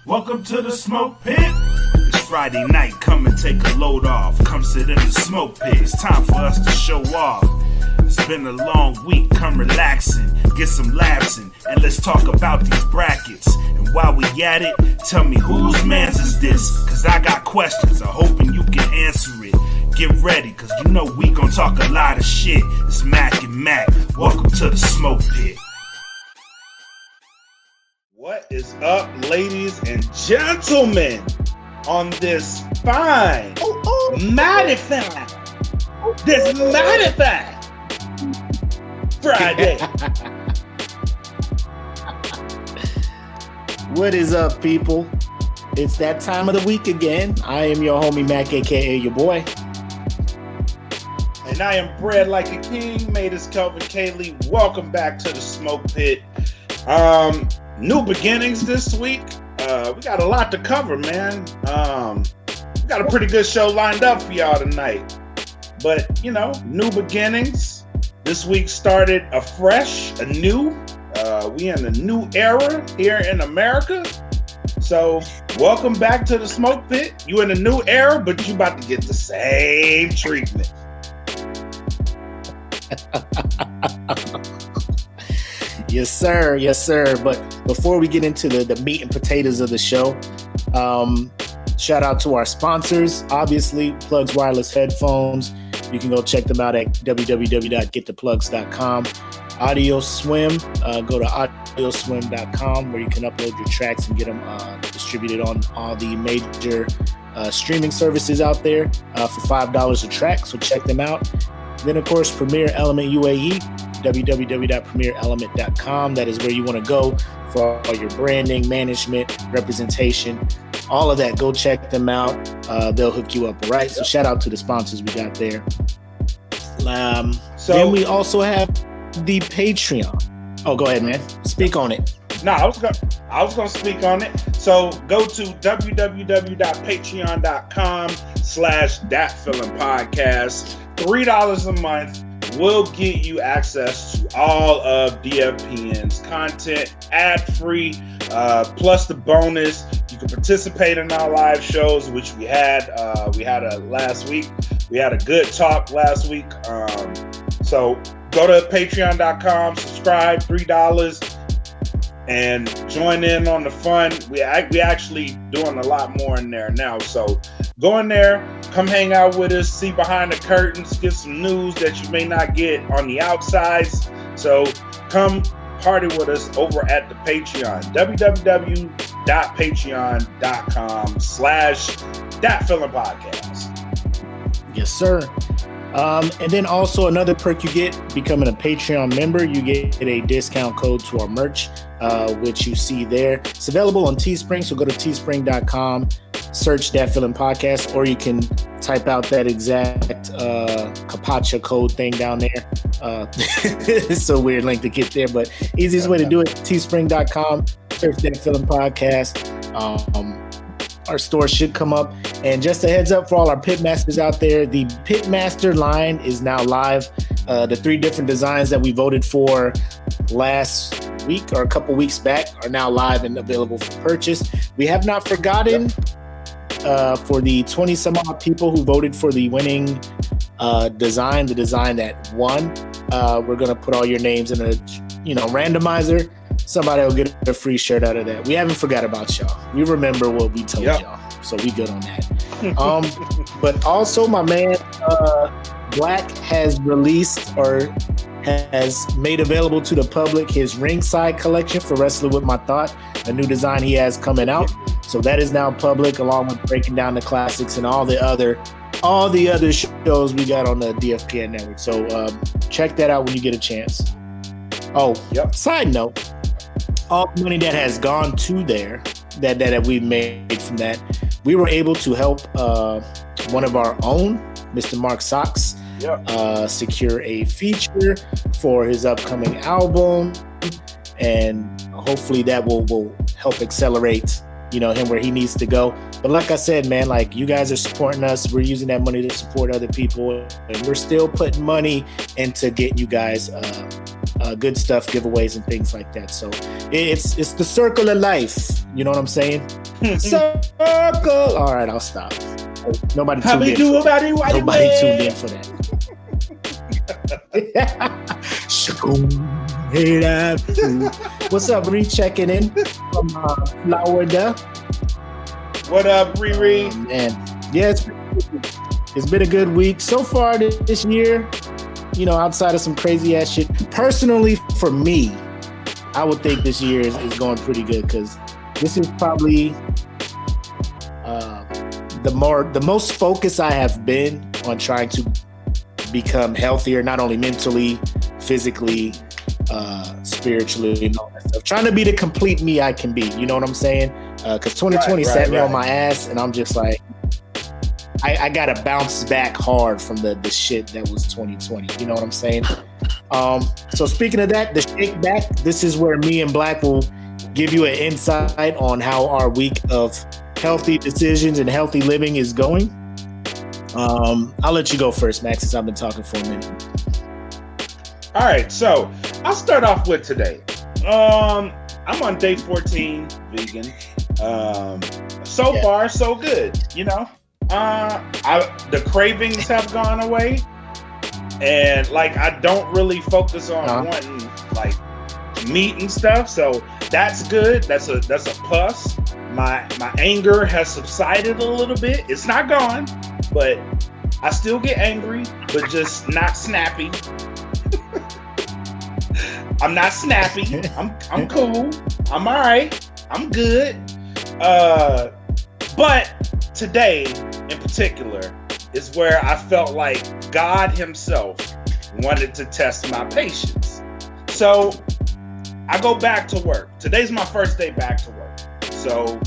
Welcome to the smoke pit. It's Friday night, come and take a load off. Come sit in the smoke pit, it's time for us to show off. It's been a long week, come relaxing, get some laughs in, and let's talk about these brackets. And while we at it, tell me whose man's is this? Cause I got questions, I'm hoping you can answer it. Get ready, cause you know we gon' talk a lot of shit. It's Mac and Mac, welcome to the smoke pit. What is up, ladies and gentlemen, on this fine, mighty fine Friday? What is up, people? It's that time of the week again. I am your homie Mac, aka your boy. And I am bred like a king, made us Kelvin Cayley. Welcome back to the smoke pit. New beginnings this week. We got a lot to cover, man. We got a pretty good show lined up for y'all tonight. But, you know, new beginnings. This week started afresh, anew. We in a new era here in America. So, welcome back to the smoke pit. You in a new era, but you about to get the same treatment. Yes, sir. Yes, sir. But before we get into the meat and potatoes of the show, shout out to our sponsors. Obviously, Plugs Wireless Headphones. You can go check them out at www.gettheplugs.com. Audio Swim. Go to audioswim.com where you can upload your tracks and get them distributed on all the major streaming services out there for $5 a track. So check them out. Then, of course, Premier Element UAE, www.premierelement.com. That is where you want to go for all your branding, management, representation, all of that. Go check them out. They'll hook you up, all right? So shout out to the sponsors we got there. Then we also have the Patreon. Oh, go ahead, man. Speak on it. No, I was gonna speak on it. So go to www.patreon.com/thatfeelingpodcast. $3 a month will get you access to all of DFPN's content, ad-free, plus the bonus. You can participate in our live shows, which we had last week. We had a good talk last week. So go to patreon.com, subscribe, $3, and join in on the fun. We actually doing a lot more in there now. So go in there, come hang out with us, see behind the curtains, get some news that you may not get on the outsides. So come party with us over at the Patreon, www.patreon.com/thatfeelingpodcast. Yes, sir. And then also another perk you get becoming a Patreon member, you get a discount code to our merch, which you see there. It's available on Teespring, so go to teespring.com, search That Feeling Podcast, or you can type out that exact Capacha code thing down there. It's a weird link to get there, but easiest way to do it, teespring.com, search That Feeling Podcast. Our store should come up. And just a heads up for all our Pitmasters out there, the Pitmaster line is now live. The 3 different designs that we voted for last week or a couple weeks back are now live and available for purchase. We have not forgotten for the 20 some odd people who voted for the winning design, the design that won. We're going to put all your names in a randomizer. Somebody will get a free shirt out of that. We haven't forgot about y'all. We remember what we told y'all. So we good on that. But also my man Black has released or has made available to the public his ringside collection for Wrestling With My Thought, a new design he has coming out. So that is now public, along with breaking down the classics and all the other shows we got on the DFPN network. So check that out when you get a chance. Side note, all the money that has gone to there that we made from that, we were able to help one of our own, Mr. Mark Sox, secure a feature for his upcoming album, and hopefully that will help accelerate him where he needs to go. But like I said, man, like, you guys are supporting us. We're using that money to support other people, and we're still putting money into getting you guys good stuff, giveaways, and things like that. So it's the circle of life. You know what I'm saying? Circle. All right, I'll stop. Nobody tuned in for that. What's up, Ree? Checking in from Florida. What up, Riri? Man, yeah, it's been a good week so far this year. You know, outside of some crazy ass shit. Personally, for me, I would think this year is going pretty good because this is probably the most focused I have been on trying to become healthier, not only mentally, physically, spiritually, and all that stuff. Trying to be the complete me I can be. You know what I'm saying? Because 2020 set me on my ass, and I'm just like, I gotta bounce back hard from the shit that was 2020. You know what I'm saying? So speaking of that, the shake back, this is where me and Black will give you an insight on how our week of healthy decisions and healthy living is going. I'll let you go first, Max, since I've been talking for a minute. All right, so I'll start off with today. I'm on day 14 vegan. So far, so good. You know, the cravings have gone away, and like I don't really focus on wanting like meat and stuff. So that's good. That's a plus. My anger has subsided a little bit. It's not gone, but I still get angry, but just not snappy. I'm not snappy. I'm cool. I'm all right. I'm good. But today in particular is where I felt like God himself wanted to test my patience. So I go back to work. Today's my first day back to work. So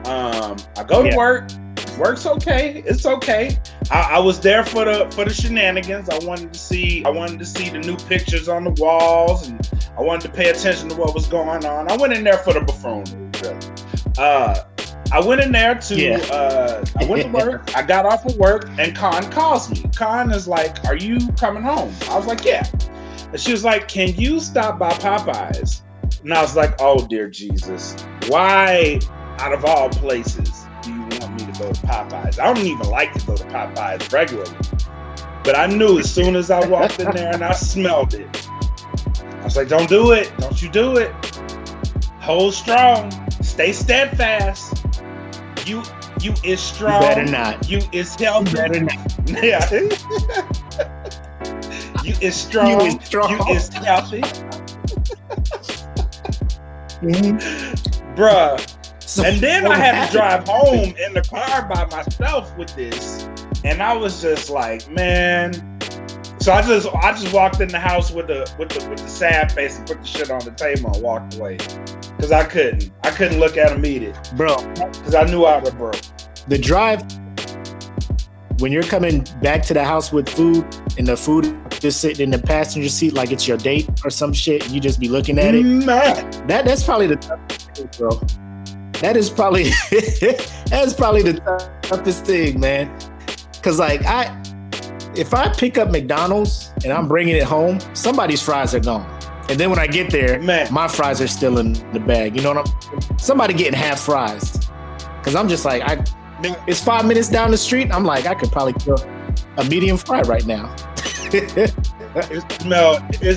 I go to work. Work's okay. It's okay. I was there for the shenanigans. I wanted to see the new pictures on the walls, and I wanted to pay attention to what was going on. I went in there for the buffoonery, really. I went in there to I went to work. I got off of work, and Con calls me. Con is like, "Are you coming home?" I was like, "Yeah." And she was like, "Can you stop by Popeyes?" And I was like, "Oh dear Jesus, why out of all places do you want me to go to Popeyes? I don't even like to go to Popeyes regularly." But I knew as soon as I walked in there and I smelled it, I was like, "Don't do it. Don't you do it. Hold strong. Stay steadfast. You is strong. You better not. You is healthy. You better not. Yeah. You is strong. You is strong. You is healthy." Bruh. So and then I had to drive home in the car by myself with this, and I was just like, man. So I just walked in the house with the sad face and put the shit on the table and walked away, because I couldn't look at him eat it, bro, because I knew I would have broke. The drive, when you're coming back to the house with food and the food is sitting in the passenger seat like it's your date or some shit, and you just be looking at it. Man. That's probably the toughest thing, bro. That's probably the toughest thing, man. Cause like if I pick up McDonald's and I'm bringing it home, somebody's fries are gone. And then when I get there, my fries are still in the bag. You know what somebody getting half fries. Cause I'm just like, it's 5 minutes down the street. I'm like, I could probably kill a medium fry right now. It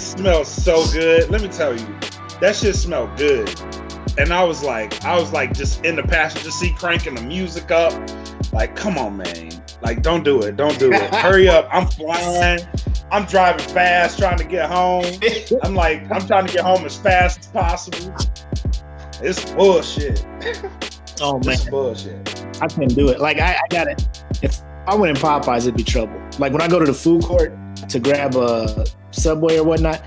smells so good. Let me tell you, that shit smelled good. And I was like just in the passenger seat cranking the music up. Like, come on, man. Like, don't do it. Hurry up. I'm flying. I'm driving fast, trying to get home. I'm trying to get home as fast as possible. It's bullshit. Oh, man. It's bullshit. I couldn't do it. Like, I got it. If I went in Popeyes, it'd be trouble. Like, when I go to the food court to grab a Subway or whatnot,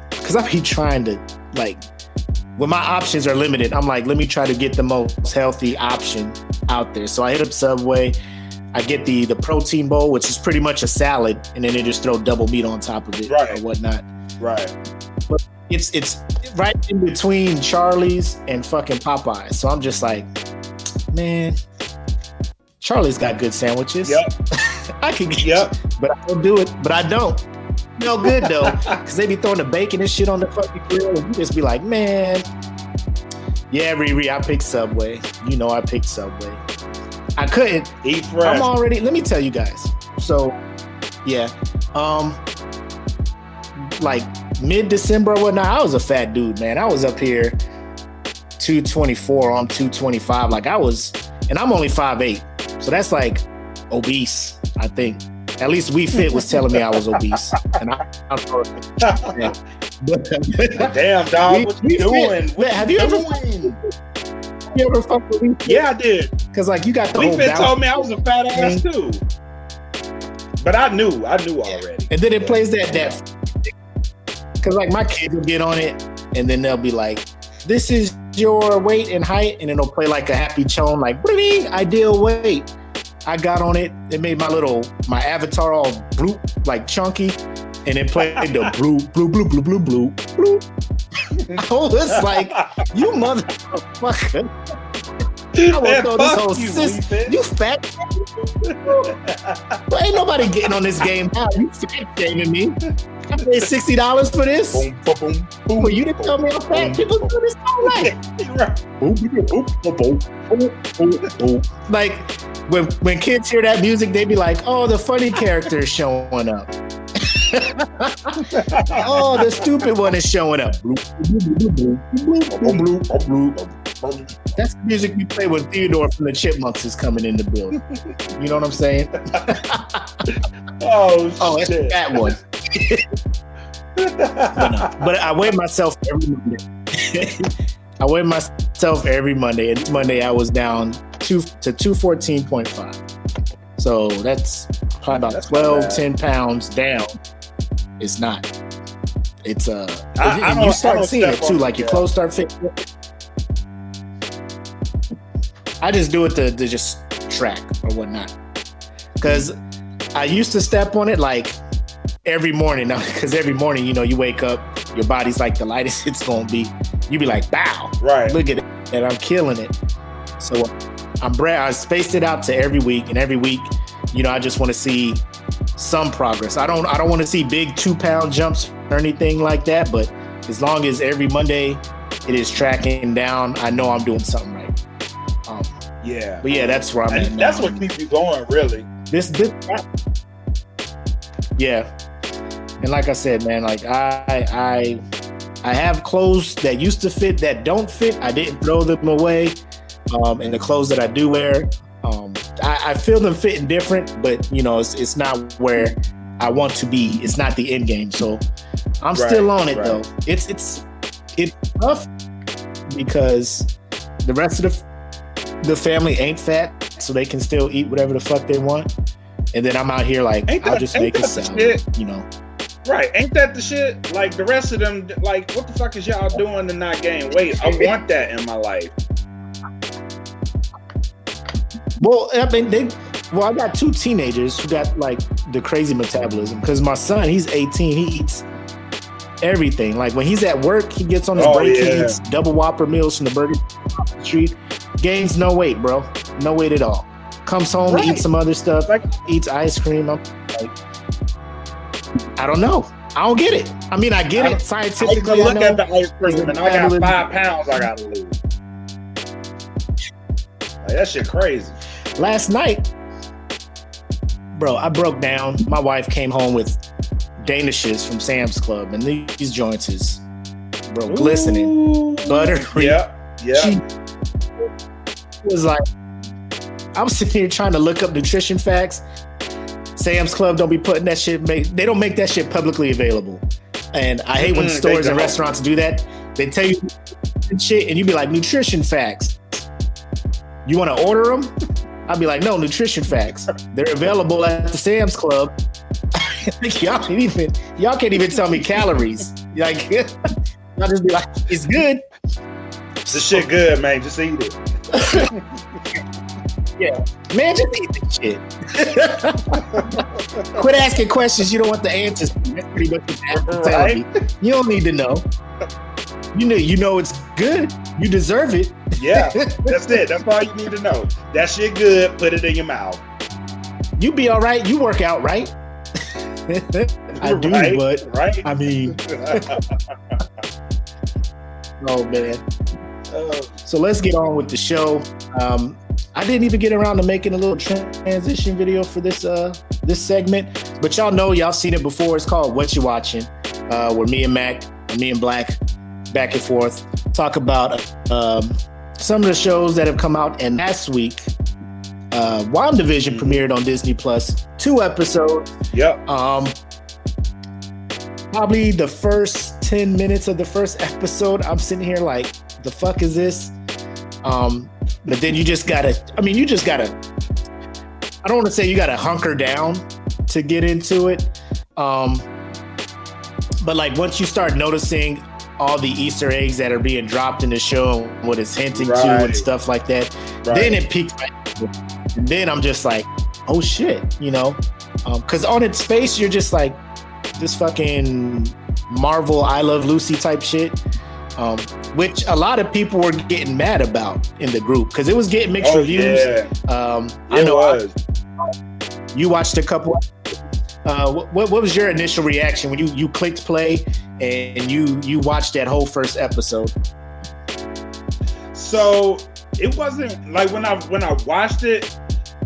because I be trying to, like, when my options are limited, I'm like, let me try to get the most healthy option out there. So I hit up Subway. I get the protein bowl, which is pretty much a salad, and then they just throw double meat on top of it or whatnot. Right. But it's right in between Charlie's and fucking Popeyes. So I'm just like, man, Charlie's got good sandwiches. Yep. I can get but I don't do it. But I don't. smell good though, because they be throwing the bacon and shit on the fucking grill, and you just be like, man, yeah, Riri, I picked Subway. You know, I picked Subway. I couldn't eat fresh. I'm already. Let me tell you guys. So, yeah, like mid-December or whatnot, I was a fat dude, man. I was up here 224 on 225. Like I was, and I'm only 5'8", so that's like obese, I think. At least We Fit was telling me I was obese. And I'm damn, dog, what you doing? Have you ever fucked with We Fit? Yeah, I did. Because like you got the We whole Fit told me I was a fat ass too. But I knew already. And then it plays that because like my kids will get on it and then they'll be like, this is your weight and height, and then it'll play like a happy tone, like ideal weight. I got on it. It made my avatar all blue, like chunky, and it played the blue. I was like, you motherfucker. I will throw this whole you fat. Well, ain't nobody getting on this game now. You fat shaming me. I paid $60 for this. Well, you didn't tell me I'm fat. People do this all right. Like when kids hear that music, they be like, "Oh, the funny character is showing up." Oh, the stupid one is showing up. That's the music we play when Theodore from the Chipmunks is coming in the building. You know what I'm saying? Oh, it's that one. But I weigh myself every Monday. Every Monday. And Monday I was down to 214.5. So that's probably about 10 pounds down. It's not. It's and you start seeing it too, like your clothes start fitting. I just do it to just track or whatnot. Because I used to step on it like every morning now, because every morning, you know, you wake up, your body's like the lightest it's gonna be. You be like, "Bow, right? Look at it, and I'm killing it." So I spaced it out to every week, and every week, you know, I just want to see some progress. I don't want to see big 2-pound jumps or anything like that, but as long as every Monday it is tracking down, I know I'm doing something right. Yeah, but yeah, that's where I'm at now. That's what keeps you going, really. This, yeah. And like I said, man, like I have clothes that used to fit that don't fit. I didn't throw them away. And the clothes that I do wear, I feel them fitting different, but you know, it's not where I want to be. It's not the end game. So I'm still on it though. It's tough because the rest of the family ain't fat, so they can still eat whatever the fuck they want. And then I'm out here like, I'll just make a salad, you know. Right, ain't that the shit? Like the rest of them, like, what the fuck is y'all doing to not gain weight? I want that in my life. Well, I mean, I got 2 teenagers who got like the crazy metabolism. Because my son, he's 18, he eats everything. Like when he's at work, he gets on his break, he eats double Whopper meals from the Burger Street. Gains no weight, bro. No weight at all. Comes home, eats some other stuff, like eats ice cream. I'm like, I don't know. I don't get it. I mean, I get it scientifically. I look at the ice cream and I got 5 pounds I gotta lose. Like, that shit crazy. Last night, bro, I broke down. My wife came home with Danishes from Sam's Club, and these joints is, bro, glistening, buttery. Yeah. She was like, I'm sitting here trying to look up nutrition facts. Sam's Club don't be putting that shit. They don't make that shit publicly available, and I hate when stores and restaurants do that. They tell you shit, and you be like, nutrition facts. You want to order them? I'll be like, no, nutrition facts. They're available at the Sam's Club. y'all can't even tell me calories. Like, I'll just be like, it's good. This shit good, man. Just eat it. Yeah, man, just eat this shit. Quit asking questions you don't want the answers. That's pretty much what you have to tell me. You don't need to know. You know it's good. You deserve it. Yeah, that's it. That's all you need to know. That shit good. Put it in your mouth. You be all right. You work out, right? I do, Right, but right. I mean, oh man. So let's get on with the show. I didn't even get around to making a little transition video for this this segment, but y'all seen it before. It's called What You Watching, where me and Black, back and forth, talk about some of the shows that have come out. And last week, WandaVision premiered on Disney Plus, 2 episodes. Yep. Probably the first 10 minutes of the first episode, I'm sitting here like, the fuck is this? But then you just gotta, I don't want to say you gotta hunker down to get into it. But like once you start noticing all the Easter eggs that are being dropped in the show and what it's hinting to and stuff like that, then it piques my interest. And then I'm just like, oh shit, you know? Because on its face, you're just like, this fucking Marvel I Love Lucy type shit. Which a lot of people were getting mad about in the group because it was getting mixed reviews. Yeah. I know you watched a couple. What was your initial reaction when you clicked play and you watched that whole first episode? So it wasn't like when I watched it,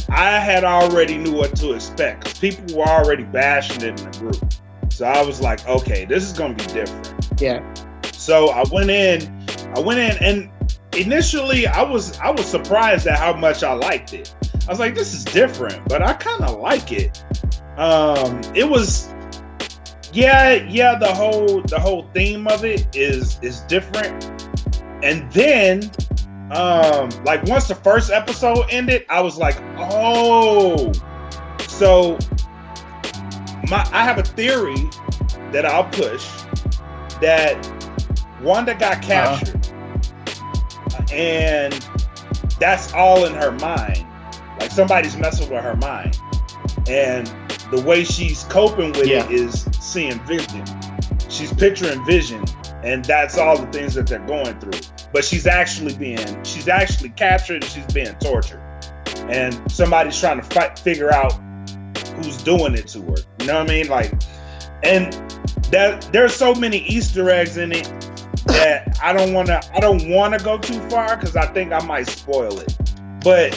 I had already knew what to expect because people were already bashing it in the group. So I was like, okay, this is gonna be different. Yeah. So I went in and initially I was surprised at how much I liked it. I was like, this is different, but I kind of like it. It was, the whole theme of it is different. And then, like once the first episode ended, I was like, oh, so I have a theory that I'll push that Wanda got captured, and that's all in her mind. Like somebody's messing with her mind, and the way she's coping with it is seeing vision. She's picturing vision, and that's all the things that they're going through. But she's actually captured, and she's being tortured, and somebody's trying to figure out who's doing it to her. You know what I mean? Like, and there's so many Easter eggs in it that I don't want to go too far because I think I might spoil it. But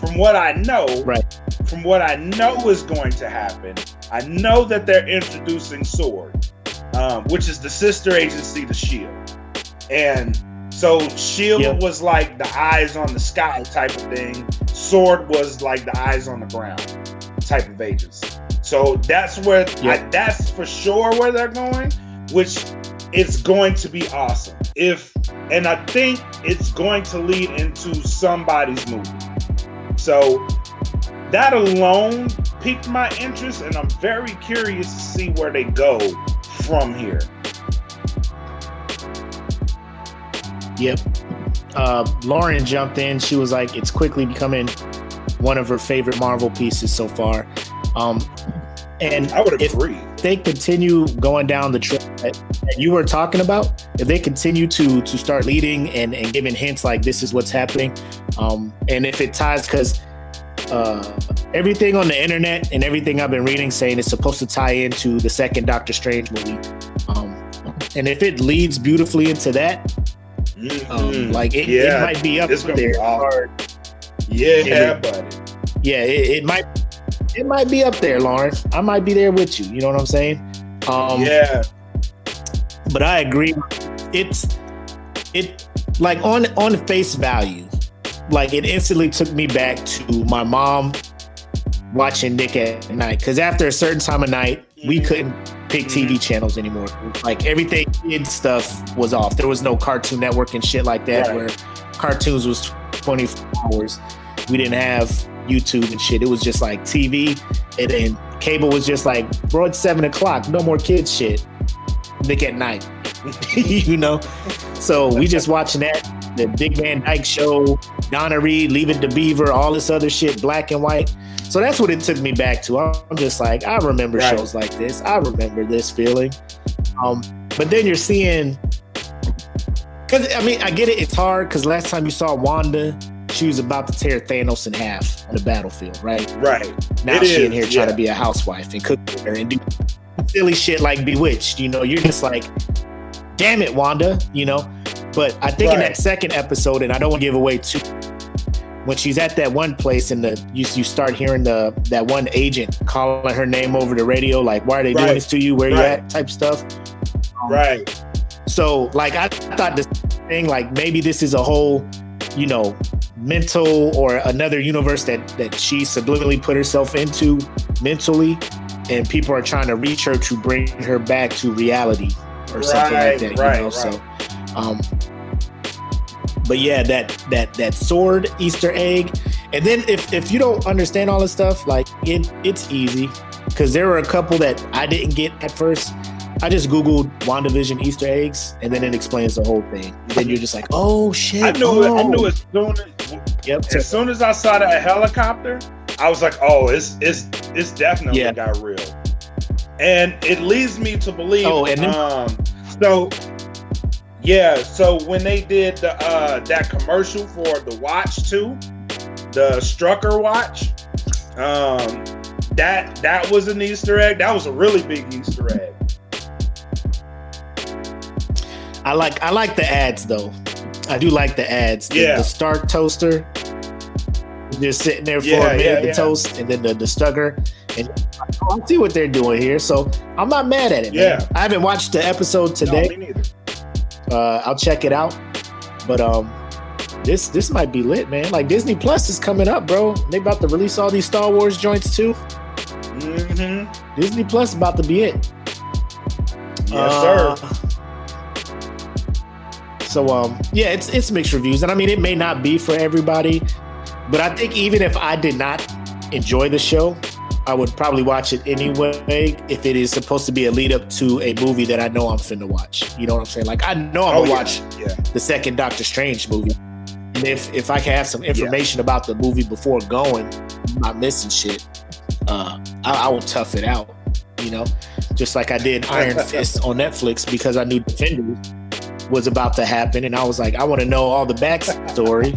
from what I know, is going to happen, I know that they're introducing SWORD, which is the sister agency to SHIELD. And so SHIELD was like the eyes on the sky type of thing. SWORD was like the eyes on the ground type of agency. So that's where that's for sure where they're going, which it's going to be awesome. And I think it's going to lead into somebody's movie. So that alone piqued my interest, and I'm very curious to see where they go from here. Yep. Lauren jumped in. She was like, it's quickly becoming one of her favorite Marvel pieces so far. And I would agree. If they continue going down the track that you were talking about, if they continue to start leading and giving hints like this is what's happening, and if it ties, because everything on the internet and everything I've been reading saying it's supposed to tie into the second Doctor Strange movie, and if it leads beautifully into that, like it might be up there. Awesome. Yeah, buddy. Yeah, it might be up there, Lawrence. I might be there with you. You know what I'm saying? But I agree. It like on face value, like it instantly took me back to my mom watching Nick at Night. Because after a certain time of night, we couldn't pick TV channels anymore. Like everything kid stuff was off. There was no Cartoon Network and shit like that where cartoons was 24 hours. We didn't have YouTube and shit. It was just like TV, and then cable was just like, bro, it's 7:00, no more kids shit. Nick at Night. You know? So we just watching that, the Dick Van Dyke Show, Donna Reed, Leave It to Beaver, all this other shit, black and white. So that's what it took me back to. I'm just like, I remember shows like this. I remember this feeling. But then you're seeing, because I mean, I get it, it's hard because last time you saw Wanda, she was about to tear Thanos in half on the battlefield, right? Right. Now she in here trying to be a housewife and cook for her and do. silly shit like Bewitched. You know, you're just like, damn it, Wanda. You know, but I think in that second episode, and I don't want to give away too. When she's at that one place and you start hearing that one agent calling her name over the radio, like, why are they doing this to you? Where you at? Type stuff. Right. So like, I thought this thing, like maybe this is a whole, you know, mental or another universe that she subliminally put herself into mentally, and people are trying to reach her to bring her back to reality or something like that. You know? So, but yeah, that sword Easter egg, and then if you don't understand all this stuff, like it's easy, because there were a couple that I didn't get at first. I just Googled WandaVision Easter eggs, and then it explains the whole thing. And then you're just like, oh shit! I knew as soon as I saw that helicopter, I was like, oh, it's definitely got real, and it leads me to believe. Oh, and then, so when they did that commercial for the watch too, the Strucker watch, that was an Easter egg. That was a really big Easter egg. I like the ads though. I do like the ads. The Stark toaster, just sitting there for a minute, the toast, and then the Stugger. And I see what they're doing here, so I'm not mad at it. Man. I haven't watched the episode today. No, me neither. I'll check it out. But this might be lit, man. Like Disney Plus is coming up, bro. They about to release all these Star Wars joints too. Mm-hmm. Disney Plus about to be it. Yes, sir. So it's mixed reviews, and I mean it may not be for everybody, but I think even if I did not enjoy the show, I would probably watch it anyway if it is supposed to be a lead up to a movie that I know I'm finna watch. You know what I'm saying? Like I know I'm gonna watch the second Doctor Strange movie, and if I can have some information about the movie before going, I'm not missing shit. I will tough it out, you know, just like I did Iron Fist on Netflix because I knew Defenders was about to happen, and I was like, I want to know all the backstory.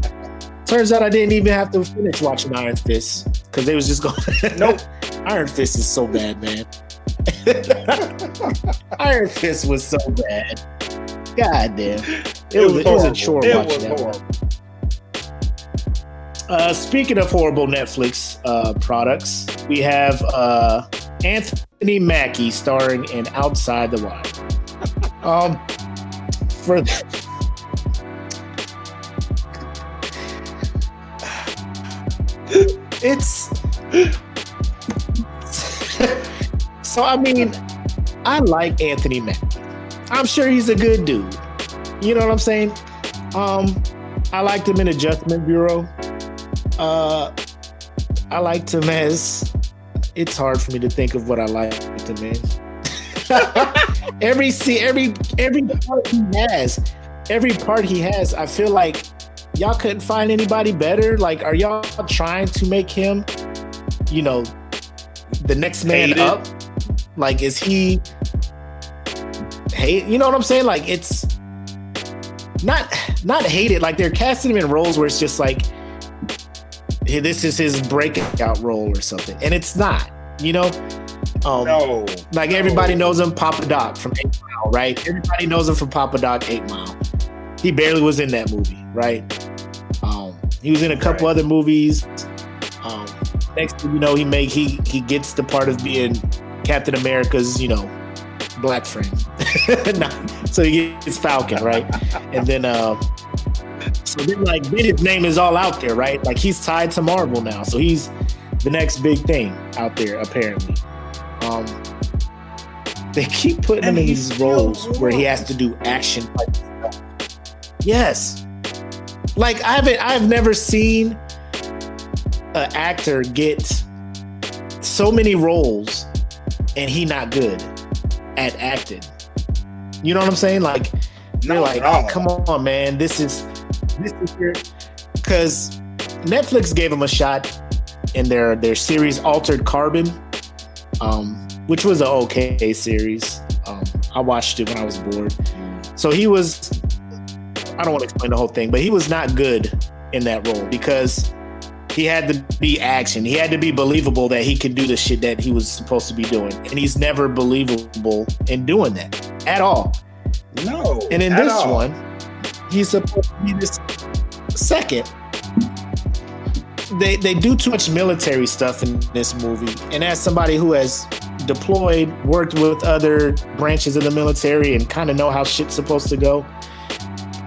Turns out I didn't even have to finish watching Iron Fist because they was just going. Nope, Iron Fist is so bad, man. Iron Fist was so bad. God damn, it was a chore watching that one. Speaking of horrible Netflix products, we have Anthony Mackie starring in Outside the Wire. It's so I mean, I like Anthony Mackie. I'm sure he's a good dude. You know what I'm saying? I liked him in Adjustment Bureau. I liked him as, it's hard for me to think of what I liked him in. every part he has, I feel like y'all couldn't find anybody better. Like, are y'all trying to make him, you know, the next man up? Like, is he hate? You know what I'm saying? Like, it's not hated. Like, they're casting him in roles where it's just like, hey, this is his breakout role or something, and it's not. You know. Everybody knows him, Papa Doc from 8 Mile, right? Everybody knows him from Papa Doc 8 Mile. He barely was in that movie, right? He was in a couple other movies. Next thing you know, he gets the part of being Captain America's, you know, black friend. So he gets Falcon, right? And then then his name is all out there, right? Like he's tied to Marvel now, so he's the next big thing out there apparently. They keep putting him in these roles where he has to do action type stuff. Yes. Like I've never seen an actor get so many roles and he not good at acting. You know what I'm saying? Like they're like, oh, come on, man, this is your, because Netflix gave him a shot in their series Altered Carbon, which was an okay series. I watched it when I was bored. So he was, I don't want to explain the whole thing, but he was not good in that role because He had to be action. He had to be believable that he could do the shit that he was supposed to be doing. And he's never believable in doing that at all. No. And in this one, he's supposed to be this second. They do too much military stuff in this movie. And as somebody who has deployed, worked with other branches of the military and kind of know how shit's supposed to go,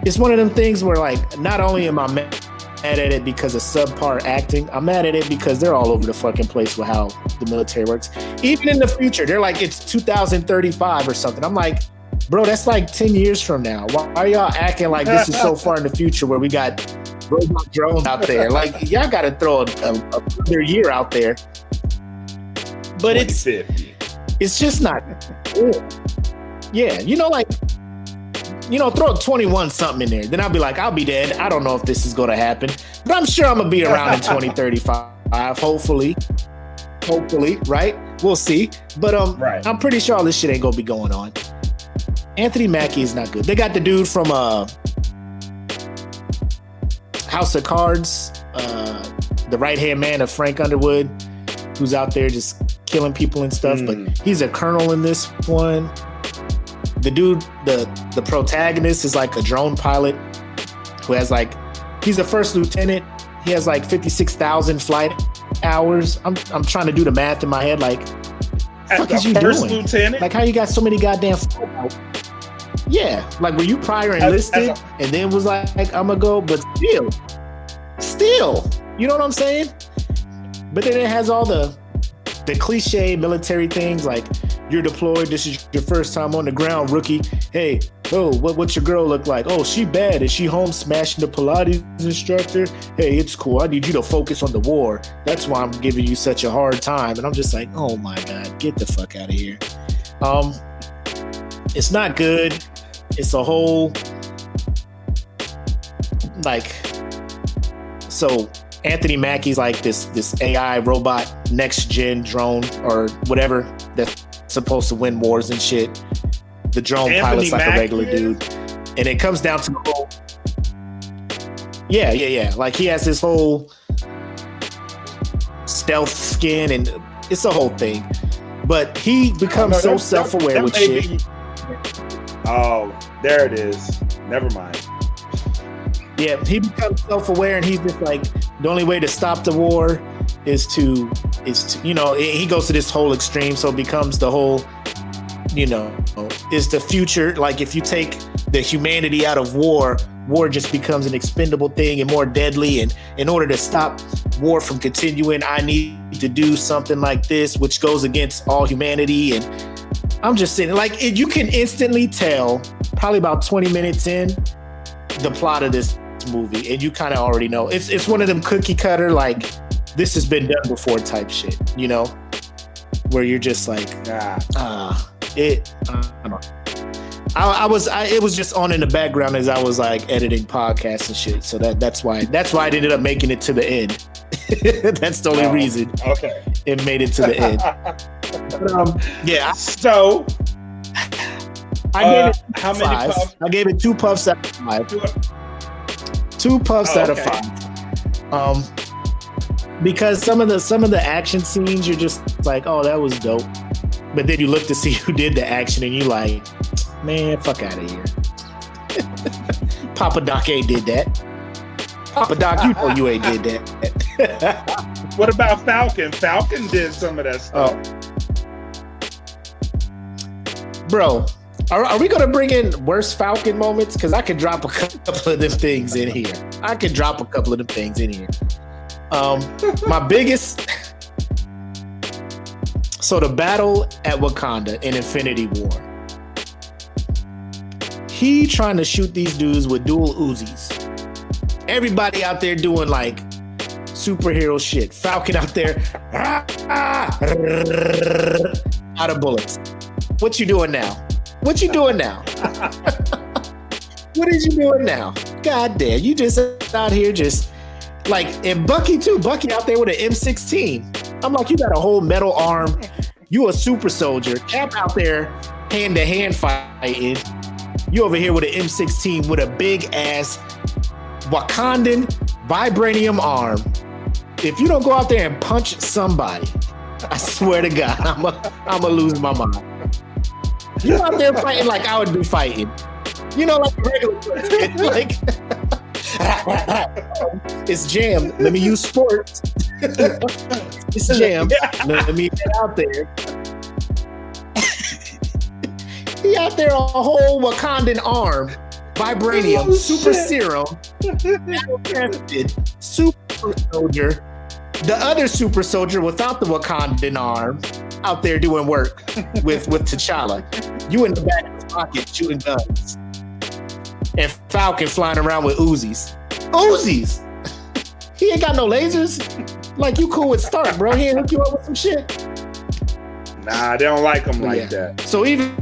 it's one of them things where, like, not only am I mad at it because of subpar acting, I'm mad at it because they're all over the fucking place with how the military works. Even in the future, they're like, it's 2035 or something. I'm like, bro, that's like 10 years from now. Why are y'all acting like this is so far in the future where we got robot drones out there? Like, y'all got to throw another year out there. But it's just not good. Yeah, throw 21 something in there. Then I'll be like, I'll be dead. I don't know if this is going to happen. But I'm sure I'm going to be around in 2035, hopefully, right? We'll see. But right. I'm pretty sure all this shit ain't going to be going on. Anthony Mackie is not good. They got the dude from House of Cards, the right-hand man of Frank Underwood, who's out there just killing people and stuff. But he's a colonel in this one. The dude, the protagonist is like a drone pilot who has he's a first lieutenant. He has 56,000 flight hours. I'm trying to do the math in my head. Like, fuck is you doing? Lieutenant? Like, how you got so many goddamn flight hours? Yeah, like, were you prior enlisted and then was like, I'm gonna go, but still, you know what I'm saying? But then it has all the cliche military things, like, you're deployed, this is your first time on the ground, rookie. Hey, what's your girl look like? Oh, she bad. Is she home smashing the Pilates instructor? Hey, it's cool. I need you to focus on the war. That's why I'm giving you such a hard time. And I'm just like, oh my God, get the fuck out of here. It's not good. It's a whole, so Anthony Mackie's like this AI robot, next gen drone or whatever that's supposed to win wars and shit. The drone pilot's like a regular dude. And it comes down to the whole, yeah. Like, he has this whole stealth skin and it's a whole thing. But he becomes so self-aware with shit. Oh, there it is. Never mind. Yeah, he becomes self-aware and he's just like, the only way to stop the war is to he goes to this whole extreme. So it becomes the whole, is the future. Like, if you take the humanity out of war just becomes an expendable thing and more deadly. And in order to stop war from continuing, I need to do something like this, which goes against all humanity. And I'm just saying, like, you can instantly tell, probably about 20 minutes in, the plot of this movie, and you kind of already know. It's one of them cookie cutter, like, this has been done before type shit, where you're just like, it was just on in the background as I was like editing podcasts and shit. So that's why it ended up making it to the end. That's the only reason. Okay, it made it to the end. Yeah. So I gave it how many puffs? I gave it 2 puffs out of 5. 2 puffs out of 5. Because some of the action scenes, you're just like, oh, that was dope. But then you look to see who did the action, and you like, man, fuck out of here. Papa Doc ain't did that. Papa Doc, you know you ain't did that. What about Falcon? Falcon did some of that stuff. Bro, are we going to bring in worst Falcon moments? Because I could drop a couple of them things in here. My biggest... So the battle at Wakanda in Infinity War. He trying to shoot these dudes with dual Uzis. Everybody out there doing like superhero shit. Falcon out there, out of bullets. What you doing now? What is you doing now? God damn, you just out here just like, and Bucky too. Bucky out there with an M16. I'm like, you got a whole metal arm. You a super soldier. Cap out there hand to hand fighting. You over here with an M16 with a big ass Wakandan vibranium arm. if you don't go out there and punch somebody, I swear to God, I'm gonna lose my mind. You out there fighting like I would be fighting. You know, like a regular person. Like it's jam. Let me use sports. It's jam. Let me get out there. He out there a whole Wakandan arm, vibranium, super serum, tested, super soldier. The other super soldier without the Wakandan arm out there doing work with T'Challa. You in the back of his pocket shooting guns. And Falcon flying around with Uzis. Uzis! He ain't got no lasers. Like, you cool with Stark, bro. He ain't hook you up with some shit. Nah, they don't like him like that. So even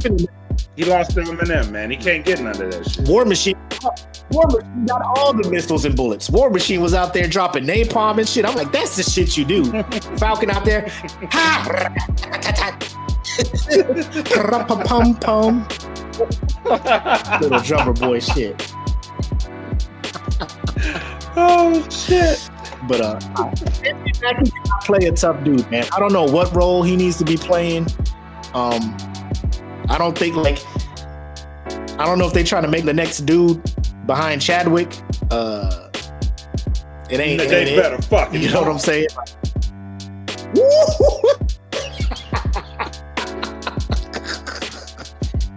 he lost to Eminem, man. He can't get none of that shit. War Machine got all the missiles and bullets. War Machine was out there dropping napalm and shit. I'm like, that's the shit you do. Falcon out there. Ha! Pum. Little drummer boy shit. Oh shit. But Anthony Mackie cannot play a tough dude, man. I don't know what role he needs to be playing. I don't think I don't know if they trying to make the next dude behind Chadwick. It ain't. They better fucking. You know what I'm saying?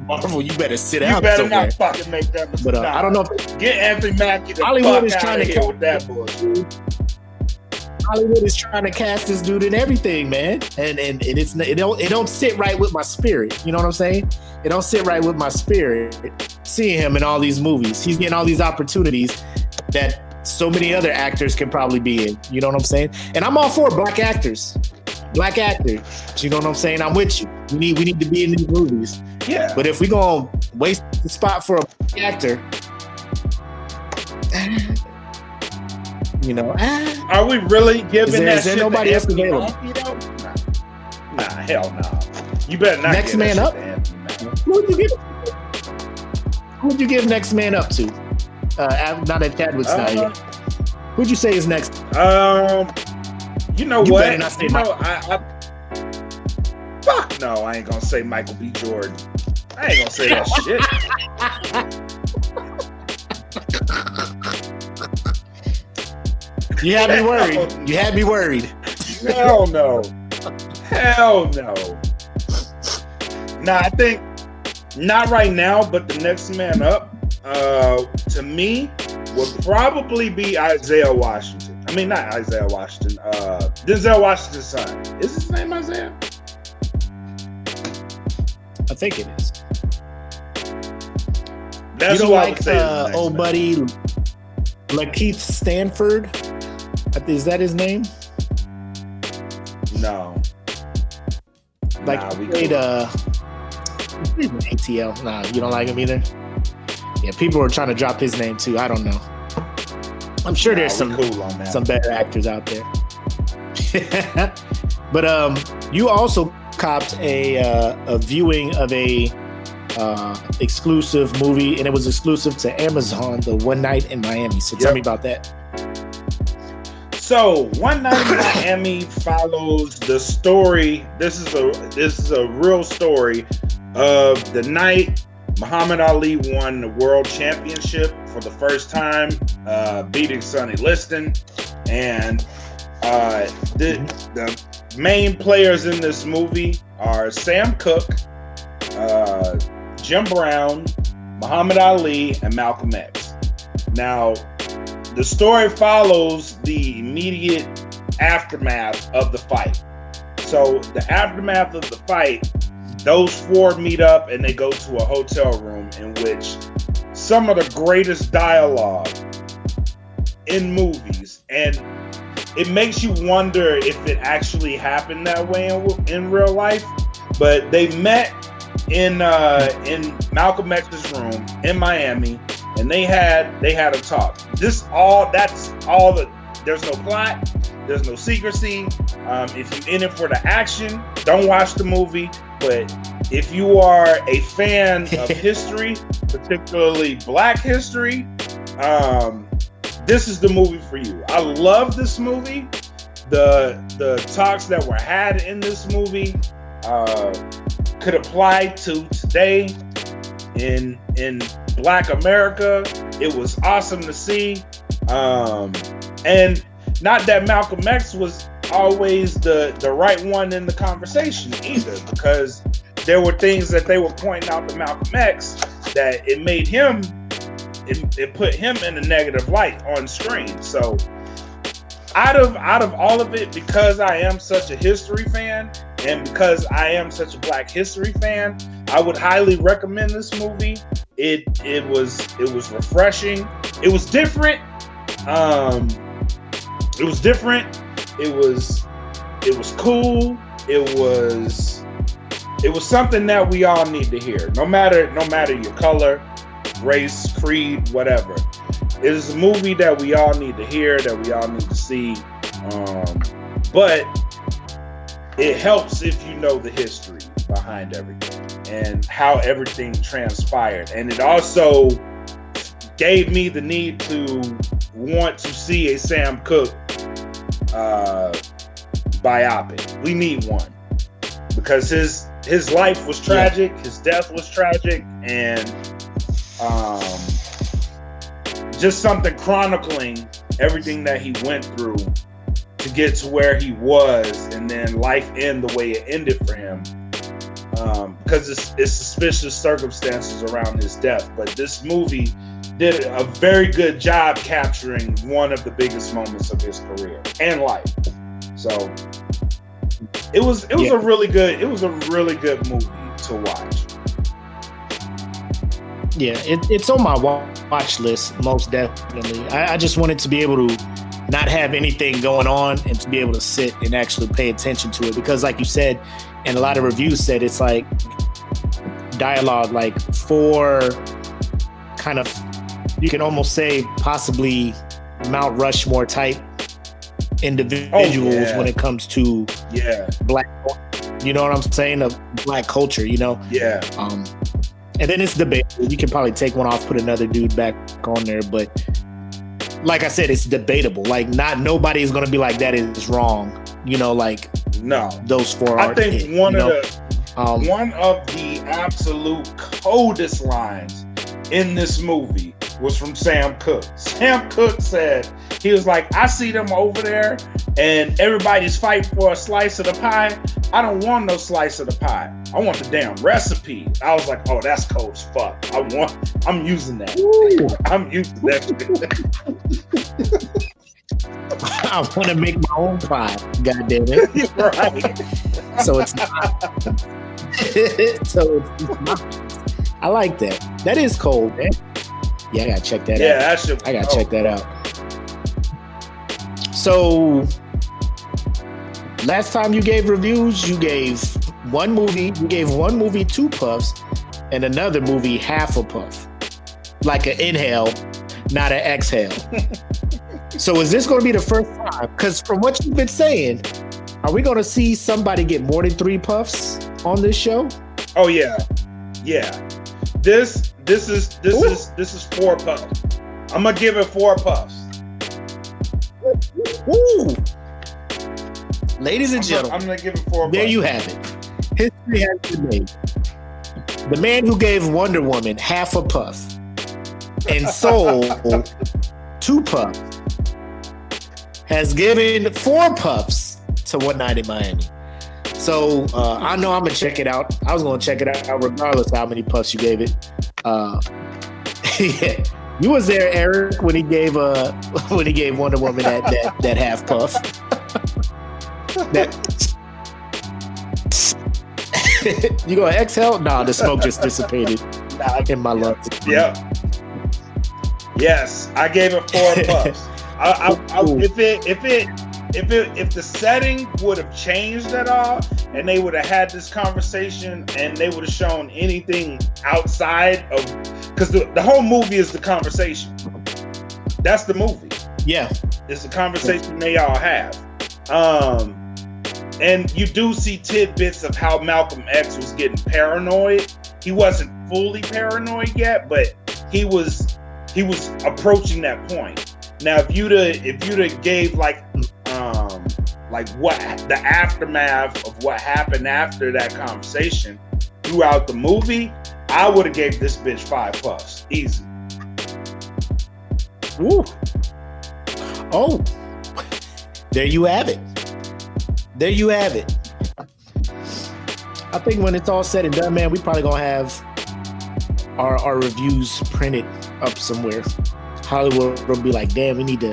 Marvel, you better sit out. You better somewhere. not fucking make that mistake. But I don't know. Get Anthony Mackie the Hollywood is fuck trying out to of here with that bullshit. Hollywood is trying to cast this dude in everything, man, and it don't sit right with my spirit. You know what I'm saying? It don't sit right with my spirit seeing him in all these movies. He's getting all these opportunities that so many other actors can probably be in. You know what I'm saying? And I'm all for black actors. You know what I'm saying? I'm with you. We need to be in these movies. Yeah. But if we gonna waste the spot for a black actor, you know, are we really giving that is there shit nobody to else Anthony available? Mackie, nah, hell no. You better not Next give Man that Up? shit to Anthony Mackie. Who'd you give Next Man Up to? Now that Chadwick's not here. Who'd you say is next? You know You what? better not say Fuck no, I ain't gonna say Michael B. Jordan. I ain't gonna say that shit. You had me worried. You had me worried. Hell no. Hell no. Nah, I think not right now, but the next man up, to me, would probably be Isaiah Washington. I mean, not Isaiah Washington. Denzel Washington's son. Is his name Isaiah? I think it is. That's you don't who I like would say is his old name. buddy Lakeith Stanford? Is that his name? No. Like we played ATL. Nah, you don't like him either. Yeah, people are trying to drop his name too. I don't know. I'm sure there's some better actors out there. But you also copped a viewing of a exclusive movie, and it was exclusive to Amazon, The One Night in Miami. So tell me about that. So One Night in Miami follows the story. This is a real story of the night Muhammad Ali won the world championship for the first time, beating Sonny Liston. And the main players in this movie are Sam Cooke, Jim Brown, Muhammad Ali, and Malcolm X. Now, the story follows the immediate aftermath of the fight. So the aftermath of the fight, those four meet up and they go to a hotel room in which some of the greatest dialogue in movies, and it makes you wonder if it actually happened that way in real life. But they met in Malcolm X's room in Miami, and they had a talk. That's all. There's no plot. There's no secrecy. If you're in it for the action, don't watch the movie. But if you are a fan of history, particularly Black history, this is the movie for you. I love this movie. the talks that were had in this movie could apply to today in Black America. It was awesome to see. And not that Malcolm X was always the right one in the conversation either, because there were things that they were pointing out to Malcolm X that it made him, it put him in a negative light on screen. So out of all of it, because I am such a history fan and because I am such a Black history fan, I would highly recommend this movie. It was refreshing. It was different. It was different. It was cool. It was something that we all need to hear. No matter your color, race, creed, whatever. It is a movie that we all need to hear, that we all need to see. But it helps if you know the history behind everything and how everything transpired. And it also gave me the need to want to see a Sam Cooke biopic. We need one, because his life was tragic, his death was tragic, and just something chronicling everything that he went through to get to where he was, and then life end the way it ended for him. Because it's suspicious circumstances around his death, but this movie did a very good job capturing one of the biggest moments of his career and life. So it was a really good movie to watch. Yeah, it's on my watch list, most definitely. I just wanted to be able to not have anything going on and to be able to sit and actually pay attention to it, because like you said, and a lot of reviews said, it's like dialogue, like four kind of, you can almost say possibly Mount Rushmore type individuals when it comes to Black, you know what I'm saying, of Black culture, you know? Yeah. And then it's debatable. You can probably take one off, put another dude back on there, but like I said, it's debatable. Like, not nobody's gonna be like, that is wrong, you know, like no, those four I think one of the absolute coldest lines in this movie was from Sam Cooke. Sam Cooke said, he was like, I see them over there and everybody's fighting for a slice of the pie. I don't want no slice of the pie. I want the damn recipe. I was like, oh, that's cold as fuck. I'm using that. Ooh. I'm using that. I want to make my own pie. God damn it. Right. So it's not. It's not. I like that. That is cold, man. Yeah, I gotta check that out. I gotta check that out. So, last time you gave reviews, you gave one movie 2 puffs and another movie half a puff. Like an inhale, not an exhale. So is this going to be the first time? Because from what you've been saying, are we going to see somebody get more than 3 puffs on this show? Oh yeah. This is 4 puffs. I'm gonna give it 4 puffs. Woo! Ladies and gentlemen, I'm gonna give it 4 puffs. There you have it. History has been made. The man who gave Wonder Woman half a puff and sold 2 puffs has given 4 puffs to One Night in Miami. So I know I'm gonna check it out. I was gonna check it out regardless of how many puffs you gave it. Yeah. You was there, Eric, when he gave Wonder Woman that half puff. You gonna exhale? Nah, the smoke just dissipated in my lungs. Yeah. Yes, I gave it 4 puffs. If the setting would have changed at all, and they would have had this conversation, and they would have shown anything outside of, because the whole movie is the conversation. That's the movie. Yeah, it's the conversation they all have. And you do see tidbits of how Malcolm X was getting paranoid. He wasn't fully paranoid yet, but he was approaching that point. Now, if you'd have gave like like what the aftermath of what happened after that conversation throughout the movie, I would have gave this bitch 5 puffs. Easy. Ooh. Oh. There you have it. There you have it. I think when it's all said and done, man, we probably gonna have our reviews printed up somewhere. Hollywood will be like, damn, we need to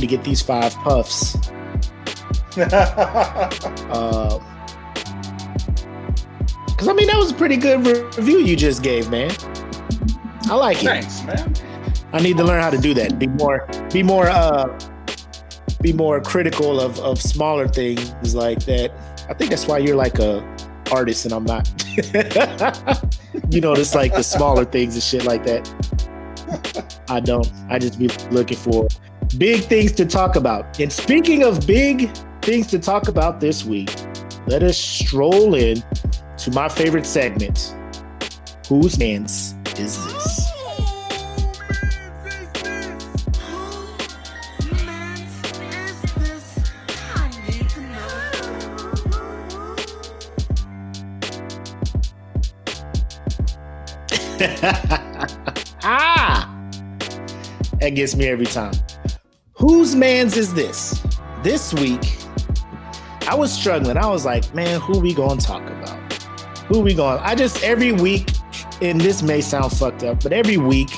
get these 5 puffs. Because I mean, that was a pretty good review you just gave, man. I like it. Thanks, man. I need to learn how to do that. Be more critical of smaller things like that. I think that's why you're like a artist and I'm not. You know, just like the smaller things and shit like that. I don't. I just be looking for big things to talk about. And speaking of big things to talk about this week, let us stroll in to my favorite segment. Whose man's is this? That gets me every time. Whose man's is this? This week, I was struggling. I was like, man, who we gonna talk about? Every week, and this may sound fucked up, but every week,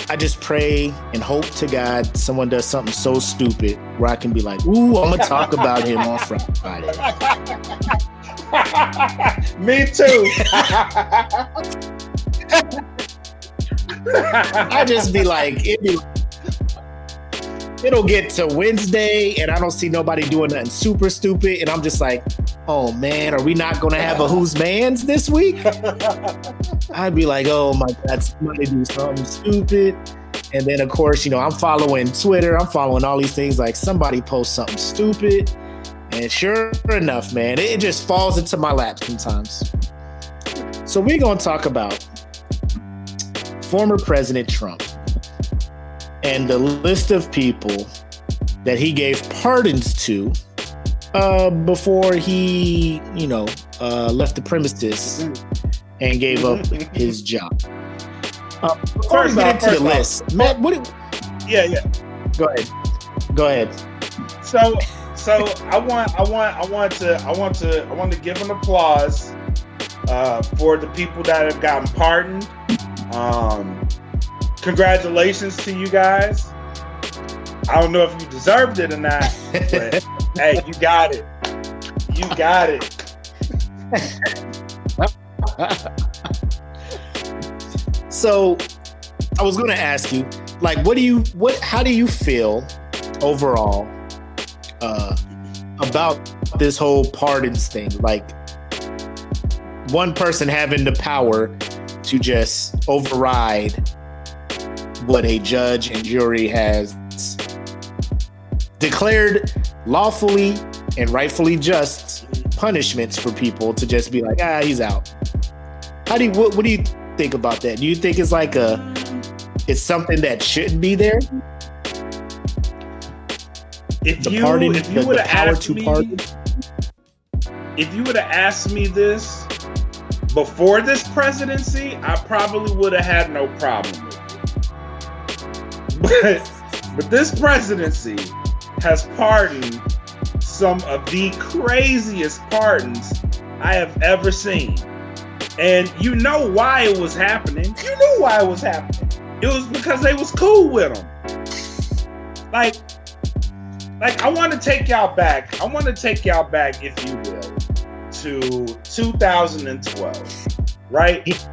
I just pray and hope to God someone does something so stupid where I can be like, ooh, I'm gonna talk about him on Friday. Me too. I just be like, it'll get to Wednesday and I don't see nobody doing nothing super stupid. And I'm just like, oh man, are we not going to have a whose man's this week? I'd be like, oh my God, somebody do something stupid. And then of course, you know, I'm following Twitter. I'm following all these things like somebody posts something stupid. And sure enough, man, it just falls into my lap sometimes. So we're going to talk about former President Trump and the list of people that he gave pardons to before he, you know, left the premises and gave up his job. Before we get into the list, Matt, Yeah. Go ahead. So I want to give an applause for the people that have gotten pardoned. Congratulations to you guys. I don't know if you deserved it or not, but hey, you got it. You got it. So I was going to ask you, like, how do you feel overall about this whole pardons thing? Like, one person having the power to just override what a judge and jury has declared lawfully and rightfully just punishments for people to just be like, he's out. What do you think about that? Do you think it's like it's something that shouldn't be there? If you would have asked me this before this presidency, I probably would have had no problem with it. But this presidency has pardoned some of the craziest pardons I have ever seen. And you know why it was happening. You knew why it was happening. It was because they was cool with him. Like I want to take y'all back. If you will, to 2012, right?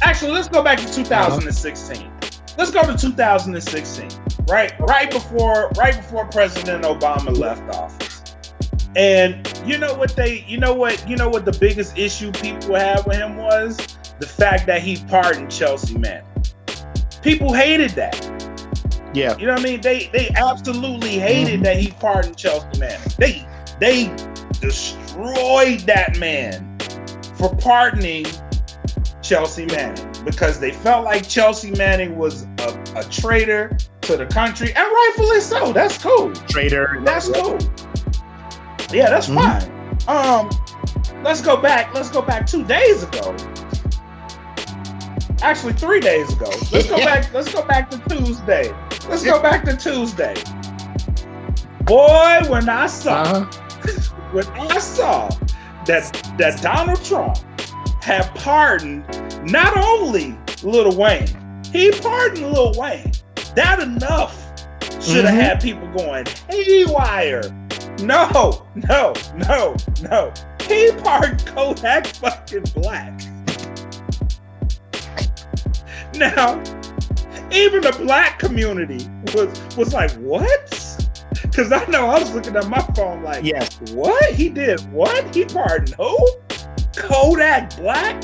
Actually, let's go back to 2016. Let's go to 2016, right? Right before President Obama left office. And you know what the biggest issue people had with him was? The fact that he pardoned Chelsea Manning. People hated that. Yeah. You know what I mean? They absolutely hated that he pardoned Chelsea Manning. They destroyed that man for pardoning Chelsea Manning because they felt like Chelsea Manning was a traitor to the country, and rightfully so. That's cool. Traitor. That's cool. Yeah, that's fine. Let's go back 2 days ago. Actually, 3 days ago. Let's go back to Tuesday. Boy, when I saw that Donald Trump had pardoned not only Lil Wayne, he pardoned Lil Wayne. That enough should have had people going haywire. No. He pardoned Kodak fucking Black. Now, even the black community was like, what? Because I know I was looking at my phone like, yes. What? He did what? He pardoned who? Kodak Black?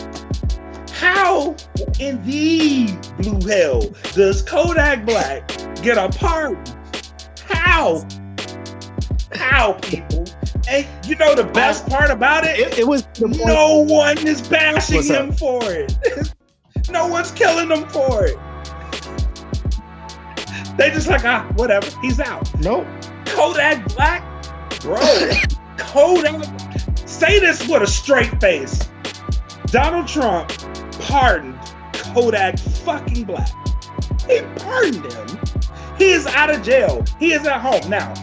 How in the blue hell does Kodak Black get a pardon? How, people? And you know the best part about it? It was no one is bashing him for it. No one's killing him for it. They just like, whatever, he's out. Nope. Kodak Black? Bro, Kodak. Say this with a straight face. Donald Trump pardoned Kodak fucking Black. He pardoned him. He is out of jail. He is at home. Now,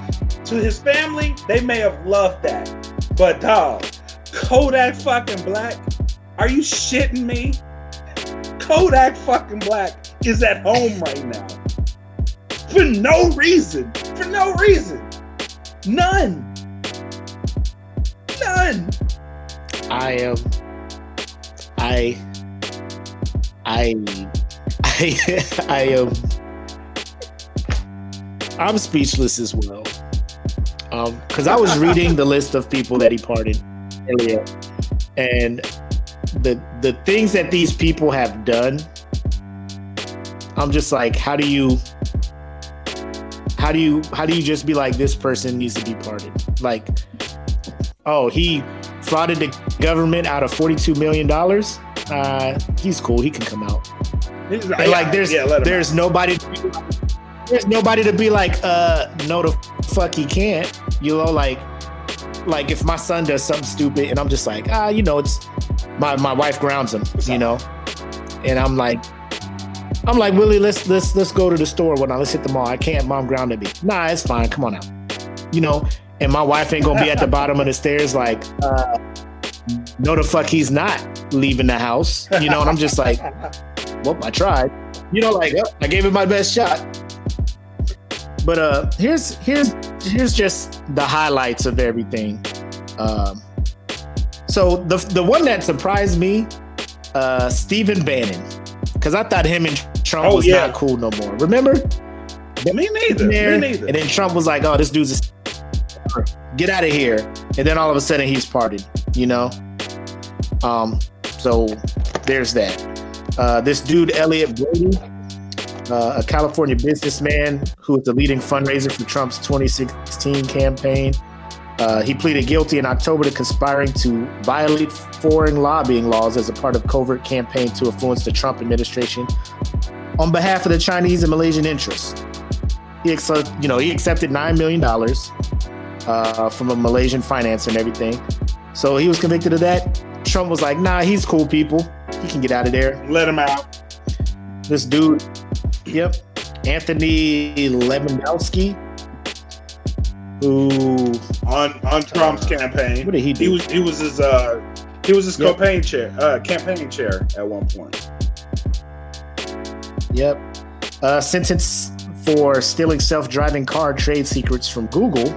to his family, they may have loved that. But dog, Kodak fucking Black? Are you shitting me? Kodak fucking Black is at home right now. For no reason. None. I'm speechless as well. Because I was reading the list of people that he pardoned earlier, and the things that these people have done, I'm just like, how do you just be like, this person needs to be pardoned? Like, oh, he frauded the government out of $42 million. He's cool. He can come out. And like, there's nobody to be like, no, the fuck he can't. You know, like if my son does something stupid and I'm just like, it's my wife grounds him, you know, and I'm like, Willie, let's go to the store. Let's hit the mall. I can't. Mom grounded me. Nah, it's fine. Come on out. You know, and my wife ain't gonna be at the bottom of the stairs like, no, the fuck he's not leaving the house. You know, and I'm just like, well, I tried. You know, like I gave it my best shot. But here's just the highlights of everything. So the one that surprised me, Stephen Bannon, because I thought him and Trump was not cool no more. Remember? Me neither. And then Trump was like, "Oh, this dude's get out of here!" And then all of a sudden he's pardoned. You know. So there's that. This dude Elliot Brady, a California businessman who is the leading fundraiser for Trump's 2016 campaign. He pleaded guilty in October to conspiring to violate foreign lobbying laws as a part of covert campaign to influence the Trump administration on behalf of the Chinese and Malaysian interests. He accepted $9 million from a Malaysian financer and everything. So he was convicted of that. Trump was like, nah, he's cool, people. He can get out of there. Let him out. This dude, Anthony Lewandowski, who on Trump's campaign. What did he do? He was his campaign chair at one point. Yep. Sentence for stealing self-driving car trade secrets from Google.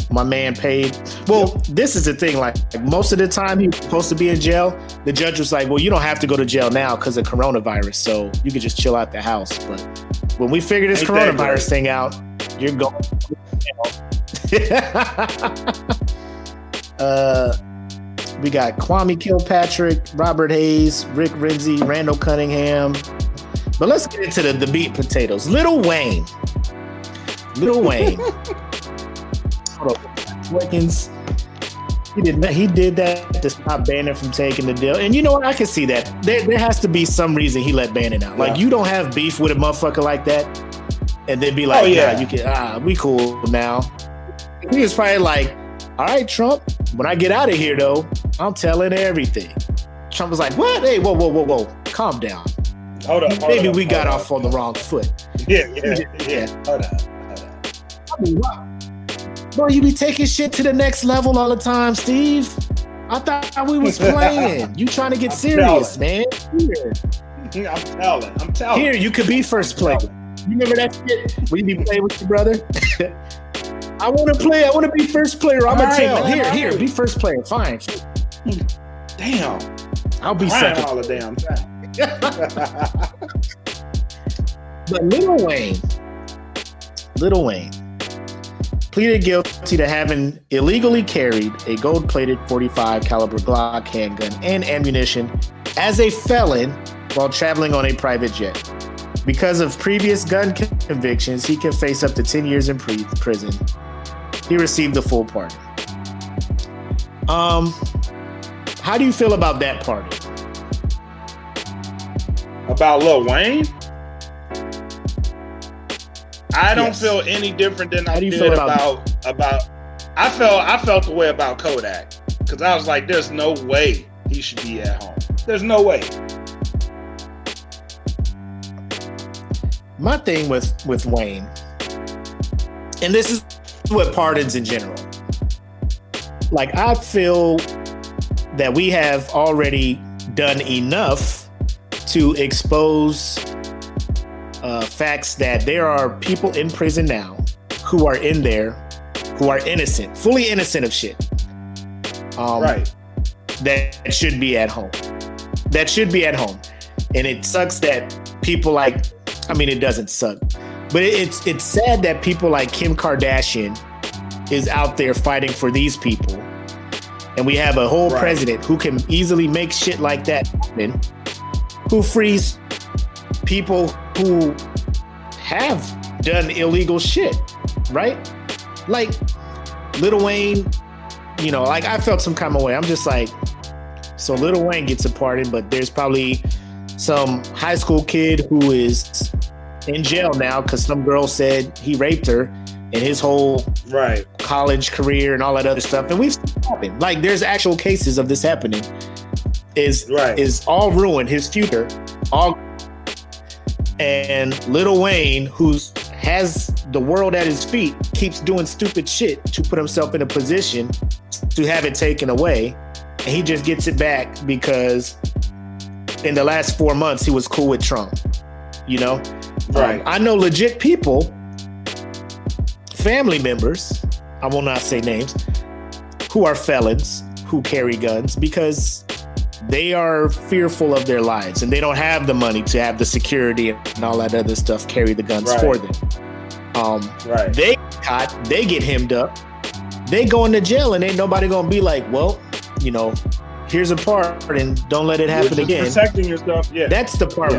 My man paid. Well, this is the thing. Like most of the time he was supposed to be in jail. The judge was like, well, you don't have to go to jail now because of coronavirus. So you could just chill out the house. But when we figure this coronavirus thing out, you're going. We got Kwame Kilpatrick, Robert Hayes, Rick Renzi, Randall Cunningham. But let's get into the meat and potatoes. Lil Wayne. Wiggins. He did that to stop Bannon from taking the deal. And you know what? I can see that. There has to be some reason he let Bannon out. Like, you don't have beef with a motherfucker like that and then be like, you can, we cool now. He was probably like, all right, Trump, when I get out of here, though, I'm telling everything. Trump was like, what? Hey, whoa. Calm down. Hold up. Maybe we got off on the wrong foot. Yeah. Hold up. I mean, wow. Bro, you be taking shit to the next level all the time, Steve. I thought we was playing. You trying to get serious, man. Here. I'm telling. Here, you could be first player. You remember that shit when you be playing with your brother? I want to play. I want to be first player. I'm going to tell. Here, be first player. Fine. Damn. I'll be second. All the damn time. But Lil Wayne pleaded guilty to having illegally carried a gold-plated .45 caliber Glock handgun and ammunition as a felon while traveling on a private jet. Because of previous gun convictions, he can face up to 10 years in prison. He received the full pardon. How do you feel about that pardon? About Lil Wayne? I don't feel any different than I did about. I felt the way about Kodak, because I was like, "There's no way he should be at home. There's no way." My thing with Wayne, and this is what pardons in general. Like, I feel that we have already done enough to expose facts that there are people in prison now who are in there, who are innocent, fully innocent of shit. Right. That should be at home. And it sucks that people like, I mean, it doesn't suck, but it's sad that people like Kim Kardashian is out there fighting for these people. And we have a whole president who can easily make shit like that happen, who frees people who have done illegal shit, right? Like Lil Wayne, you know, like I felt some kind of way. I'm just like, so Lil Wayne gets a pardon, but there's probably some high school kid who is in jail now because some girl said he raped her, and his whole college career and all that other stuff. And we've seen it happen. Like, there's actual cases of this happening. Is all ruined, his future, all. And Lil Wayne, who has the world at his feet, keeps doing stupid shit to put himself in a position to have it taken away. And he just gets it back because in the last 4 months, he was cool with Trump, you know? I know legit people, family members, I will not say names, who are felons, who carry guns because they are fearful of their lives and they don't have the money to have the security and all that other stuff carry the guns for them. They get caught, they get hemmed up, they go into jail, and ain't nobody gonna be like, well, you know, here's a part and don't let it happen again. Protecting yourself, yeah. That's the part.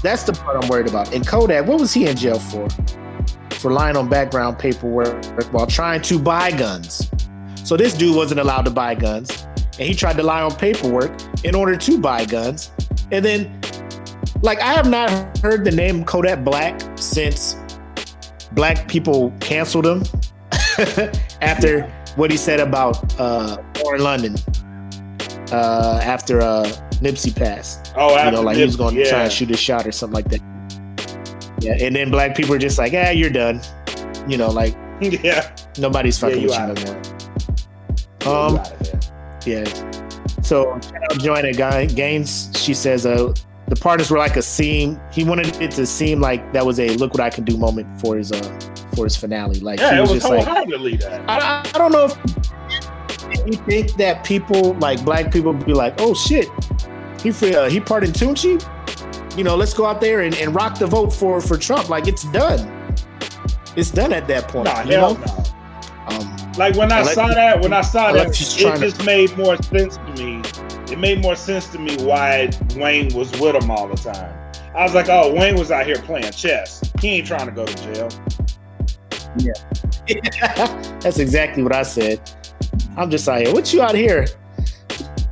That's the part I'm worried about. And Kodak, what was he in jail for? For lying on background paperwork while trying to buy guns. So this dude wasn't allowed to buy guns, and he tried to lie on paperwork in order to buy guns. And then, like, I have not heard the name Kodak Black since black people canceled him after what he said about Warren London after Nipsey passed. Oh, you know, like he was going to try and shoot a shot or something like that. Yeah, and then black people are just like, you're done. You know, like, nobody's fucking with you no more. Yeah. So, Joanna Gaines, she says, the partners were like a seam. He wanted it to seem like that was a look what I can do moment for his finale. Like, he was just like, I don't know if you think that people, like black people, be like, oh shit, he pardoned Tunchi. You know, let's go out there and rock the vote for Trump. Like, it's done. It's done at that point. Nah, hell no. Like when I saw that, it just made more sense to me. It made more sense to me why Wayne was with him all the time. I was like, oh, Wayne was out here playing chess. He ain't trying to go to jail. Yeah. That's exactly what I said. I'm just out here. What you out here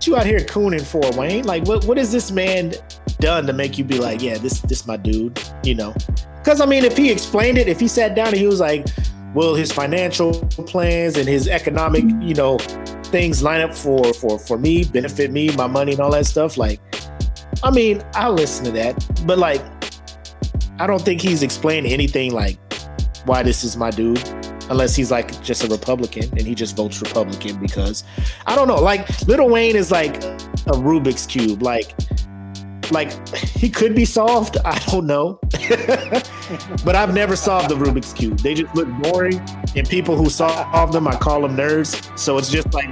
cooning for, Wayne? Like, what is this man done to make you be like, yeah, this my dude, you know? Because I mean, if he explained it, if he sat down and he was like, will his financial plans and his economic, things line up for me, benefit me, my money and all that stuff? Like, I mean, I'll listen to that, but like, I don't think he's explained anything like why this is my dude, unless he's like just a Republican and he just votes Republican because, I don't know, like Lil Wayne is like a Rubik's Cube. Like he could be solved. I don't know. But I've never solved the Rubik's Cube. They just look boring. And people who solve them, I call them nerds. So it's just like,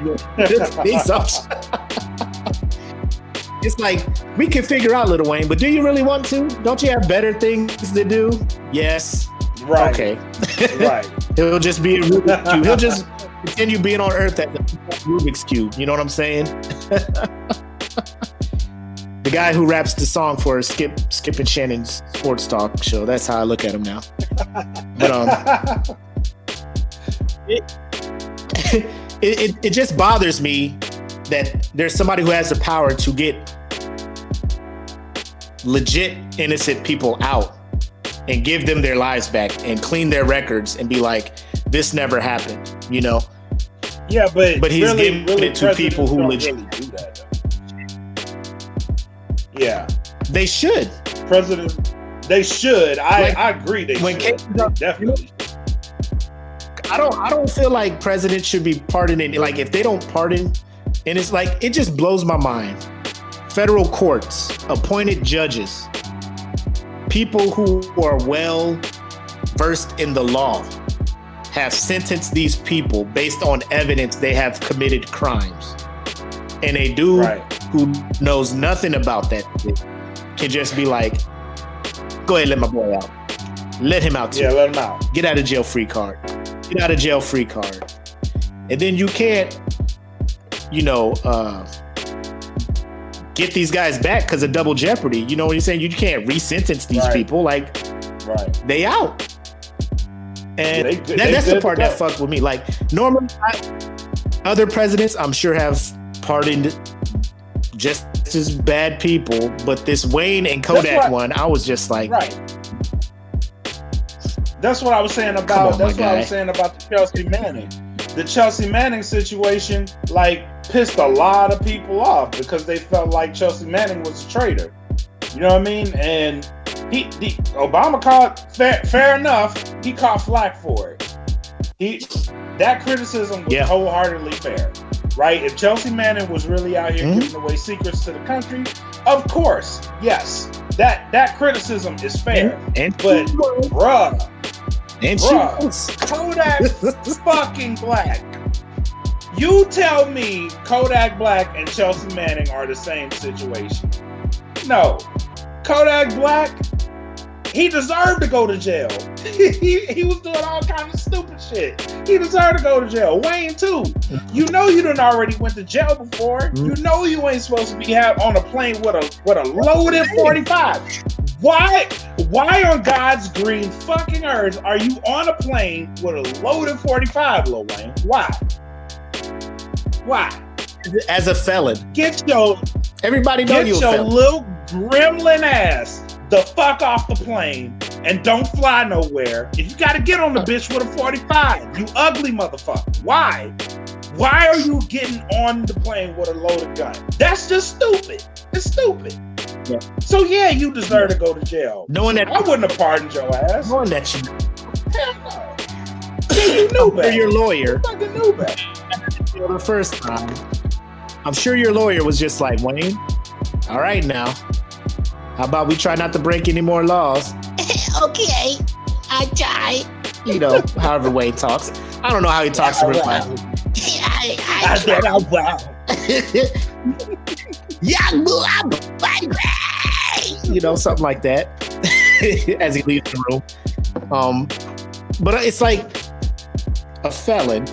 it's like, we can figure out Lil Wayne, but do you really want to? Don't you have better things to do? Yes. Right. Okay. Right. He'll just be a Rubik's Cube. He'll just continue being on Earth at the Rubik's Cube. You know what I'm saying? The guy who raps the song for Skip and Shannon's sports talk show. That's how I look at him now. But it just bothers me that there's somebody who has the power to get legit innocent people out and give them their lives back and clean their records and be like, this never happened, Yeah, but he's really, giving it to people who legit really do that, though. Yeah, they should. They should. I agree. They should. Definitely. I don't feel like presidents should be pardoning. Like if they don't pardon, and it's like it just blows my mind. Federal courts, appointed judges, people who are well versed in the law have sentenced these people based on evidence they have committed crimes. And a dude who knows nothing about that can just be like, go ahead, let my boy out. Let him out too. Yeah, let him out. Get out of jail free card. Get out of jail free card. And then you can't, get these guys back because of double jeopardy. You know what you're saying? You can't re-sentence these people. Like, they out. And that's the part that fucked with me. Like, normally, other presidents, I'm sure, have pardoned just as bad people, but this Wayne and Kodak one, I was just like, That's what I was saying about. That's what I was saying about the Chelsea Manning. The Chelsea Manning situation, like, pissed a lot of people off because they felt like Chelsea Manning was a traitor. You know what I mean? And Obama caught fair enough. He caught flack for it. That criticism was wholeheartedly fair, right? If Chelsea Manning was really out here giving away secrets to the country, of course, yes, that criticism is fair. But bruh, Kodak fucking Black. You tell me Kodak Black and Chelsea Manning are the same situation? No, Kodak Black, he deserved to go to jail. he was doing all kinds of stupid shit. He deserved to go to jail. Wayne too. You know you done already went to jail before. You know you ain't supposed to be on a plane with a loaded 45. Why on God's green fucking earth are you on a plane with a loaded 45, Lil Wayne? Why? As a felon. Everybody know you're a felon. Get your little gremlin ass the fuck off the plane and don't fly nowhere. If you gotta get on the bitch with a 45, you ugly motherfucker. Why? Why are you getting on the plane with a loaded gun? That's just stupid. It's stupid. Yeah. So yeah, you deserve to go to jail. Knowing that I wouldn't have pardoned your ass. Knowing that you you knew better. Your lawyer. You fucking knew better. The first time, I'm sure your lawyer was just like, Wayne, all right now, how about we try not to break any more laws? Okay, I try. However Wayne talks. I don't know how he talks in real life. I said, oh, wow. Something like that as he leaves the room. But it's like a felon.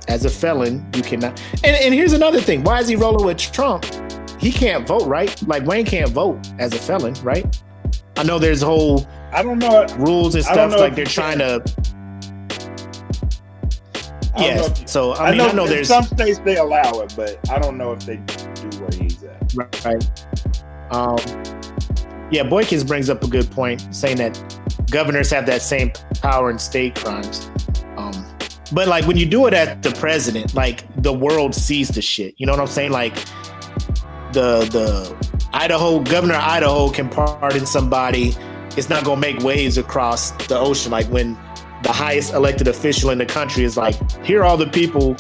As a felon, you cannot. And here's another thing. Why is he rolling with Trump? He can't vote, right? Like Wayne can't vote as a felon, right? I know there's whole rules and stuff like they're trying to. Yes. So I know there's some states they allow it, but I don't know if they do where he's at. Right. Boykins brings up a good point, saying that governors have that same power in state crimes. But like when you do it at the president, like the world sees the shit. You know what I'm saying? Like the governor of Idaho can pardon somebody. It's not gonna make waves across the ocean. Like when the highest elected official in the country is like, here are all the people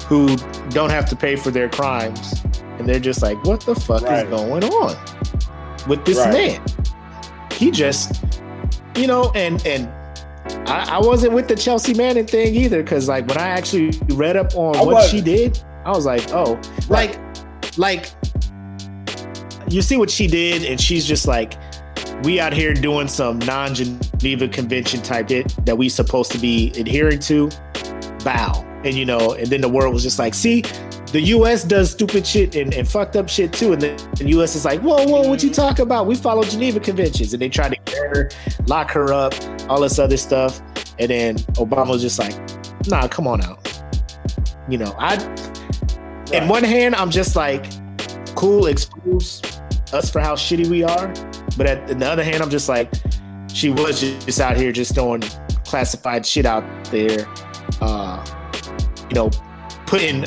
who don't have to pay for their crimes, and they're just like, what the fuck is going on with this man? He just, you know, and I wasn't with the Chelsea Manning thing either, because like when I actually read up on what she did, I was like, oh, like you see what she did, and she's just like, we out here doing some non-Geneva Convention type shit that we supposed to be adhering to, bow. And you know, and then the world was just like, see, the US does stupid shit and fucked up shit too. And then the US is like, whoa, what you talking about? We follow Geneva Conventions. And they tried to get her, lock her up, all this other stuff. And then Obama was just like, nah, come on out. You know, in one hand, I'm just like, cool, expose us for how shitty we are. But on the other hand, I'm just like, she was just out here just throwing classified shit out there. You know, putting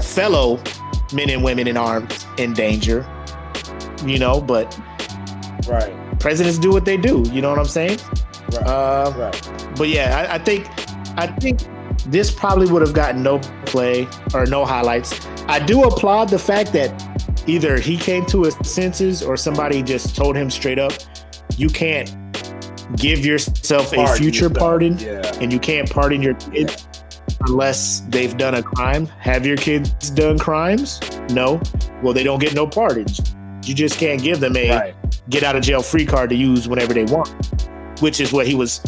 fellow men and women in arms in danger, you know, but presidents do what they do, you know what I'm saying? But yeah, I think this probably would have gotten no play or no highlights. I do applaud the fact that either he came to his senses or somebody just told him straight up, you can't give yourself a future pardon, and you can't pardon your kids unless they've done a crime. Have your kids done crimes? No. Well, they don't get no pardons. You just can't give them a get out of jail free card to use whenever they want, which is what he was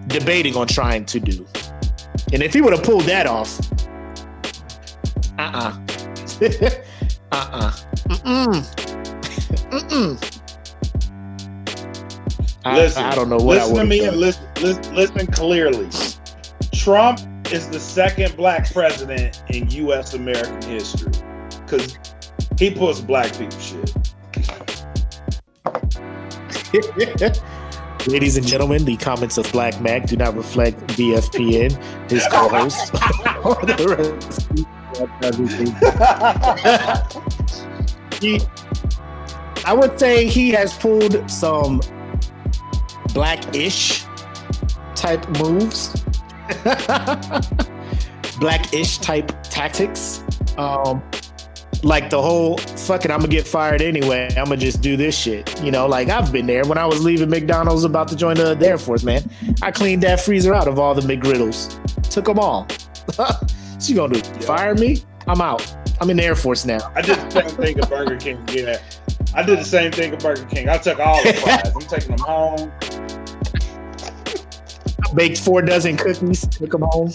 debating on trying to do. And if he would have pulled that off, I don't know what I would have done. Listen to me and listen clearly. Trump is the second black president in U.S. American history because he puts black people shit. Ladies and gentlemen, the comments of Black Mac do not reflect BFPN, his co-host. I would say he has pulled some black-ish type moves. Black-ish type tactics. Like the whole fucking I'm gonna get fired anyway, I'm gonna just do this shit. You know, like I've been there when I was leaving McDonald's about to join the Air Force, man. I cleaned that freezer out of all the McGriddles. Took them all. So you gonna do? Fire me? I'm out. I'm in the Air Force now. I did the same thing at Burger King. Yeah. I did the same thing at Burger King. I took all the fries. I'm taking them home. I baked 4 dozen cookies, took them home.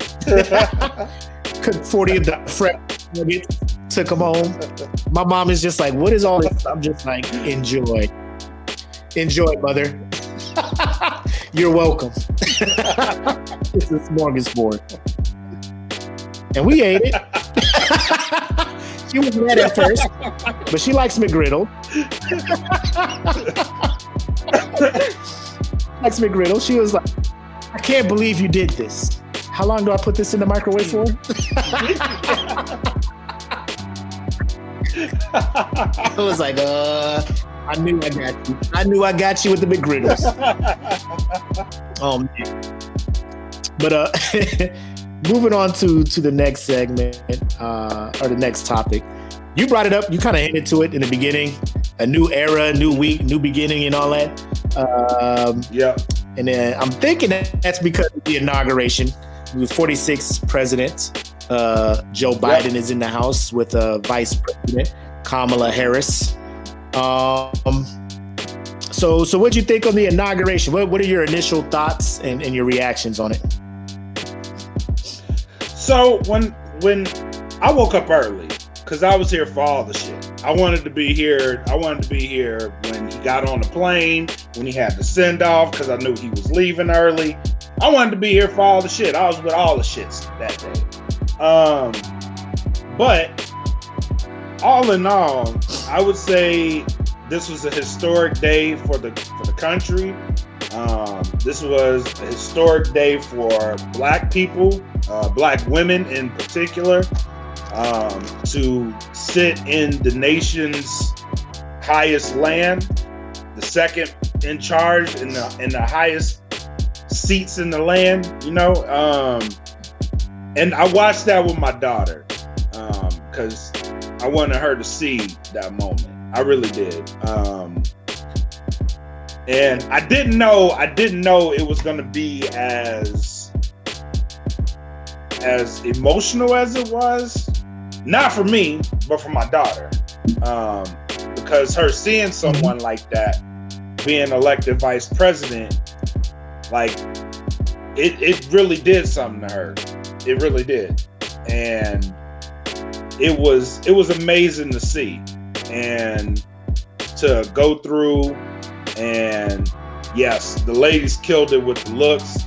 Cooked 40 of the fresh nuggets, took them home. My mom is just like, what is all this? I'm just like, enjoy. Enjoy, mother. You're welcome. It's a smorgasbord. And we ate it. She was mad at first, but she likes McGriddle. Likes McGriddle. She was like, I can't believe you did this. How long do I put this in the microwave for? I was like, I knew I got you. I knew I got you with the McGriddles. Oh man. But moving on to the next segment, or the next topic. You brought it up. You kind of hinted to it in the beginning. A new era, new week, new beginning, and all that. Yeah. And then I'm thinking that's because of the inauguration. The 46th president, Joe Biden, is in the house with Vice President Kamala Harris. So what'd you think on the inauguration? What are your initial thoughts and your reactions on it? So when I woke up early, because I was here for all the shit. I wanted to be here when he got on the plane, when he had the send off, because I knew he was leaving early. I wanted to be here for all the shit. I was with all the shits that day. But all in all, I would say this was a historic day for the country. This was a historic day for Black people, Black women in particular, to sit in the nation's highest land, the second in charge in the highest seats in the land, and I watched that with my daughter because I wanted her to see that moment. I really did. And I didn't know it was going to be as emotional as it was. Not for me, but for my daughter. Because her seeing someone like that being elected vice president, like it really did something to her. It really did. And it was amazing to see and to go through. And yes, the ladies killed it with the looks.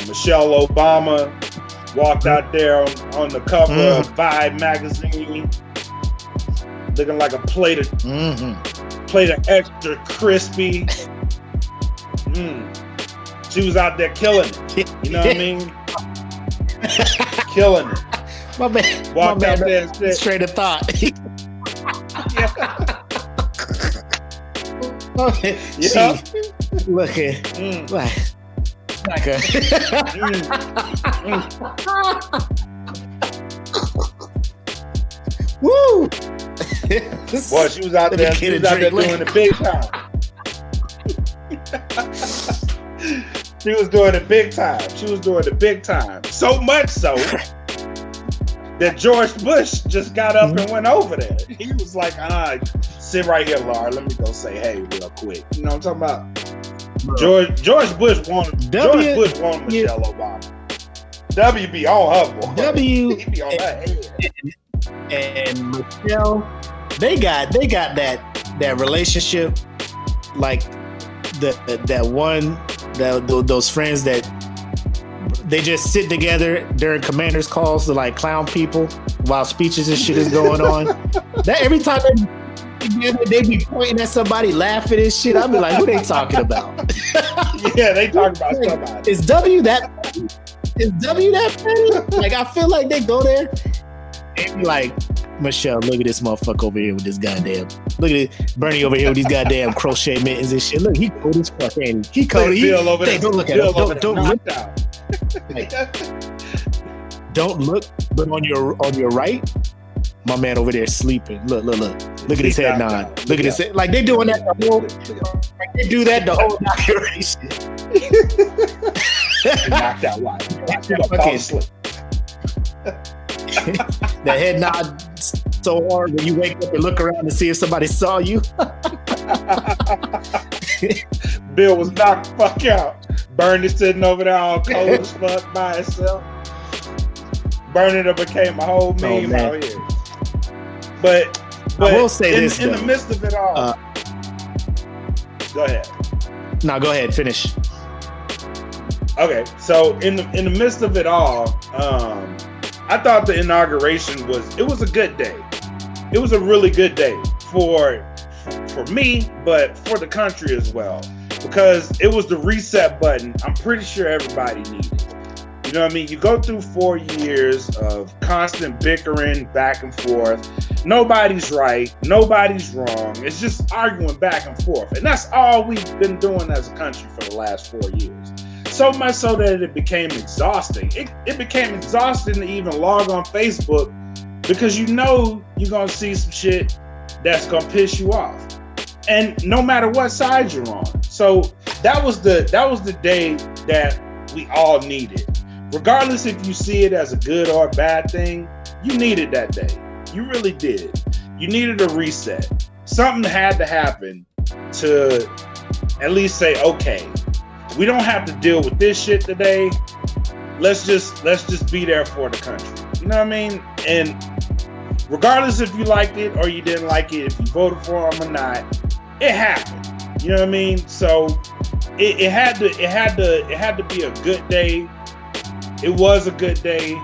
Michelle Obama walked out there on the cover of Vibe magazine, looking like a plate of extra crispy. She was out there killing it. You know what I mean? Killing it. My man, walked out there and said, straight of thought. Yeah. Look at like a woo. Boy, she was out there. She was out there doing the big time. She was doing the big time. She was doing the big time. So much so that George Bush just got up and went over there. He was like, sit right here, Laura. Let me go say hey real quick. You know what I'm talking about? George Bush wanted Michelle Obama. W be on her, boy. W he be on her head. And Michelle, they got that relationship, like those friends that they just sit together during commanders calls to like clown people while speeches and shit is going on. That every time they be pointing at somebody, laughing and shit, I'll be like, who they talking about? Yeah, they talking about somebody. Is W that petty? Like, I feel like they go there and be like, Michelle, look at this motherfucker over here with this goddamn. Look at it, Bernie over here with these goddamn crochet mittens and shit. Look, he cold as fuck, ain't he? He cold. Don't look at him. Don't look. Like, don't look. But on your right, my man over there sleeping. Look at his head nod. Look at his head. Like they doing that the whole. Like they do that the whole inauguration. Knocked out live. That head nod so hard when you wake up and look around to see if somebody saw you. Bill was knocked the fuck out. Bernie sitting over there all cold as fuck by himself. Bernie done became a whole meme out here. But I will say in this in the midst of it all. Go ahead. No, go ahead. Finish. Okay, so in the midst of it all, I thought the inauguration was a good day. It was a really good day for me, but for the country as well, because it was the reset button I'm pretty sure everybody needed. You know what I mean? You go through 4 years of constant bickering back and forth. Nobody's right. Nobody's wrong. It's just arguing back and forth. And that's all we've been doing as a country for the last 4 years. So much so that it became exhausting. It became exhausting to even log on Facebook because you know you're going to see some shit that's going to piss you off. And no matter what side you're on. So that was the day that we all needed. Regardless if you see it as a good or a bad thing, you needed that day. You really did. You needed a reset. Something had to happen to at least say, okay, we don't have to deal with this shit today. Let's just be there for the country. You know what I mean? And regardless if you liked it or you didn't like it, if you voted for them or not, it happened. You know what I mean? So it had to be a good day. It was a good day.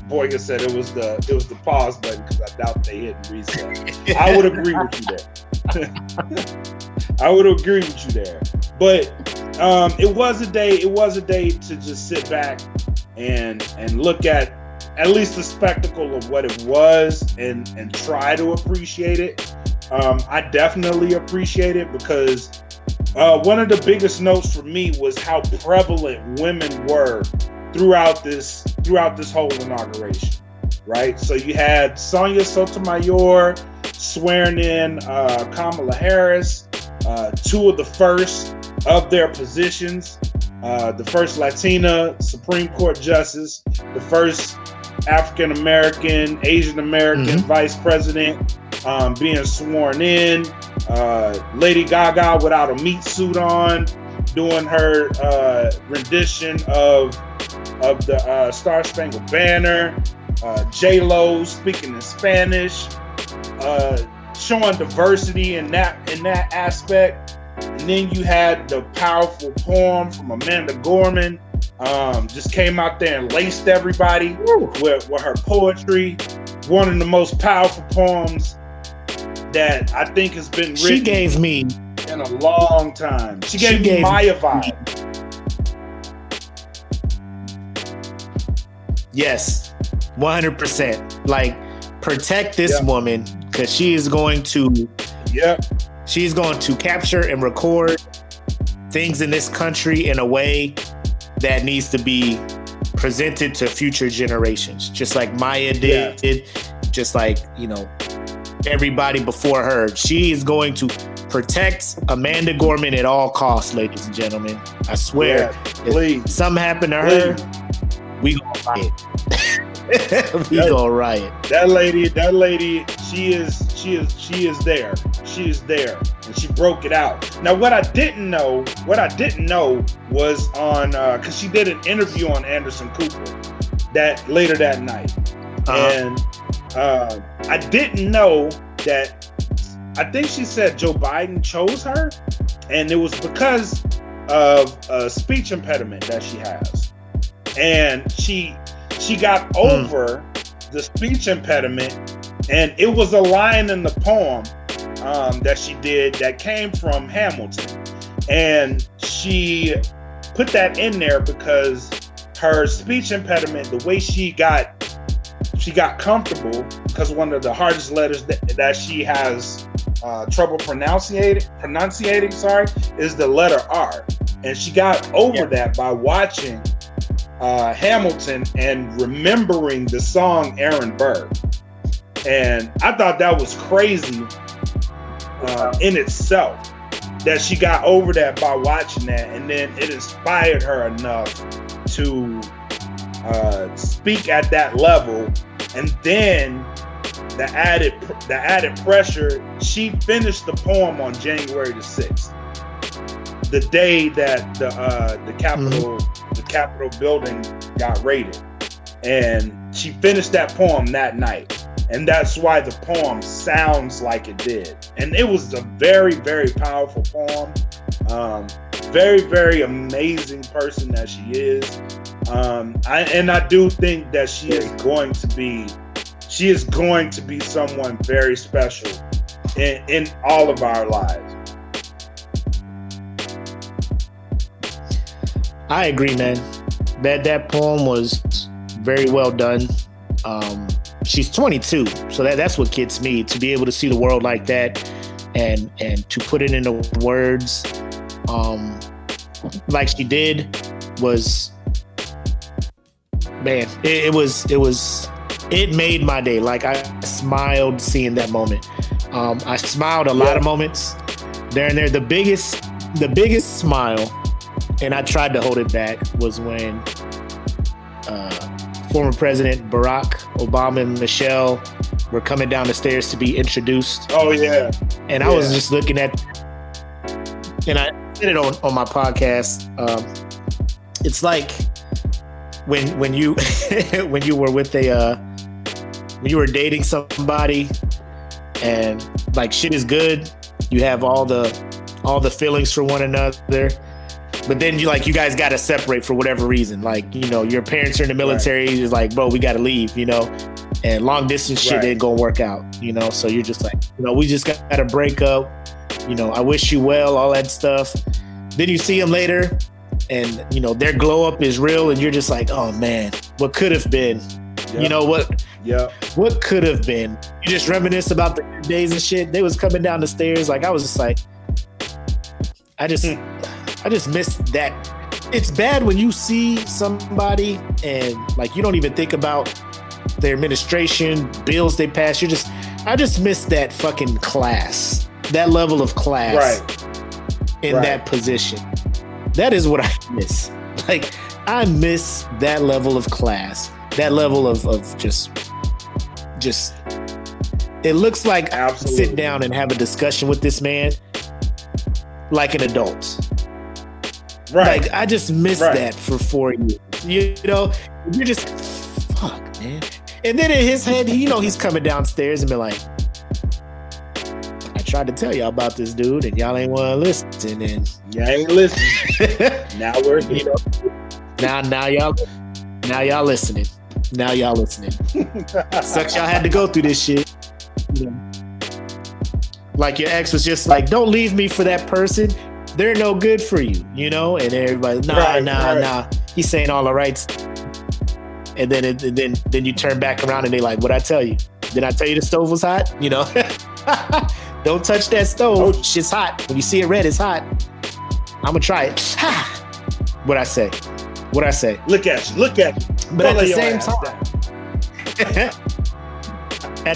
Boyga said it was the pause button because I doubt they hit reset. I would agree with you there. I would agree with you there. But it was a day. It was a day to just sit back and look at least the spectacle of what it was and try to appreciate it. I definitely appreciate it because one of the biggest notes for me was how prevalent women were throughout this whole inauguration. Right, so you had Sonia Sotomayor swearing in Kamala Harris, two of the first of their positions, the first Latina Supreme Court justice, the first African American, Asian American vice president being sworn in, Lady Gaga without a meat suit on, doing her rendition of the Star Spangled Banner. J-Lo speaking in Spanish, showing diversity in that aspect. And then you had the powerful poem from Amanda Gorman, just came out there and laced everybody with her poetry. One of the most powerful poems that I think has been written. She gave me in a long time. She gave me Maya vibe. Yes. 100%. Like, protect this woman because she is going to she's going to capture and record things in this country in a way that needs to be presented to future generations, just like Maya did, just like, you know, everybody before her. She is going to protect Amanda Gorman at all costs, ladies and gentlemen. I swear, if something happened to her, we gonna riot. We gonna riot. That lady, she is there. She is there, and she broke it out. Now, what I didn't know was on because she did an interview on Anderson Cooper that later that night, and I didn't know that. I think she said Joe Biden chose her, and it was because of a speech impediment that she has, and she got over the speech impediment, and it was a line in the poem that she did that came from Hamilton, and she put that in there because her speech impediment, the way she got comfortable, because one of the hardest letters that she has trouble pronunciating, is the letter R, and she got over that by watching Hamilton and remembering the song Aaron Burr. And I thought that was crazy in itself, that she got over that by watching that, and then it inspired her enough to speak at that level. And then the added pressure, she finished the poem on January the 6th, the day that the Capitol building got raided, and she finished that poem that night, and that's why the poem sounds like it did. And it was a very, very powerful poem. Very, very amazing person that she is. I do think that she is going to be someone very special in all of our lives. I agree, man. That poem was very well done. She's 22, so that's what gets me, to be able to see the world like that and to put it into words like she did was, man, it made my day. Like, I smiled seeing that moment. I smiled a lot of moments there and there. The biggest smile, and I tried to hold it back, was when former President Barack Obama and Michelle were coming down the stairs to be introduced. Oh, yeah. And I was just looking at, and I said it on my podcast. It's like when you when you were with when you were dating somebody and like shit is good, you have all the feelings for one another, but then you guys got to separate for whatever reason. Like, you know, your parents are in the military. It's like, bro, we got to leave, you know, and long distance shit ain't gonna work out, you know? So you're just like, you know, we just got to break up I wish you well, all that stuff. Then you see them later, and their glow up is real, and you're just like, oh man, what could have been? Yep. You know what? Yeah. What could have been? You just reminisce about the days and shit. They was coming down the stairs, like I was just like, I just missed that. It's bad when you see somebody and like you don't even think about their administration, bills they pass. I just miss that fucking class, that level of class, in that position. That is what I miss. Like I miss that level of class, that level of just. It looks like I sit down and have a discussion with this man like an adult. Right. Like I just missed that for 4 years. You're just fuck, man. And then in his head, he's coming downstairs and be like, I tried to tell y'all about this dude and y'all ain't want to listen. And y'all ain't listening. Now we're here. Now y'all listening. Now y'all listening. Sucks y'all had to go through this shit. Like your ex was just like, don't leave me for that person. They're no good for you, And everybody, nah. He's saying all the right stuff. And then you turn back around and they like, what'd I tell you? Did I tell you the stove was hot? Don't touch that stove. Shit's hot. When you see it red, it's hot. I'm gonna try it. What'd I say? Look at you. But at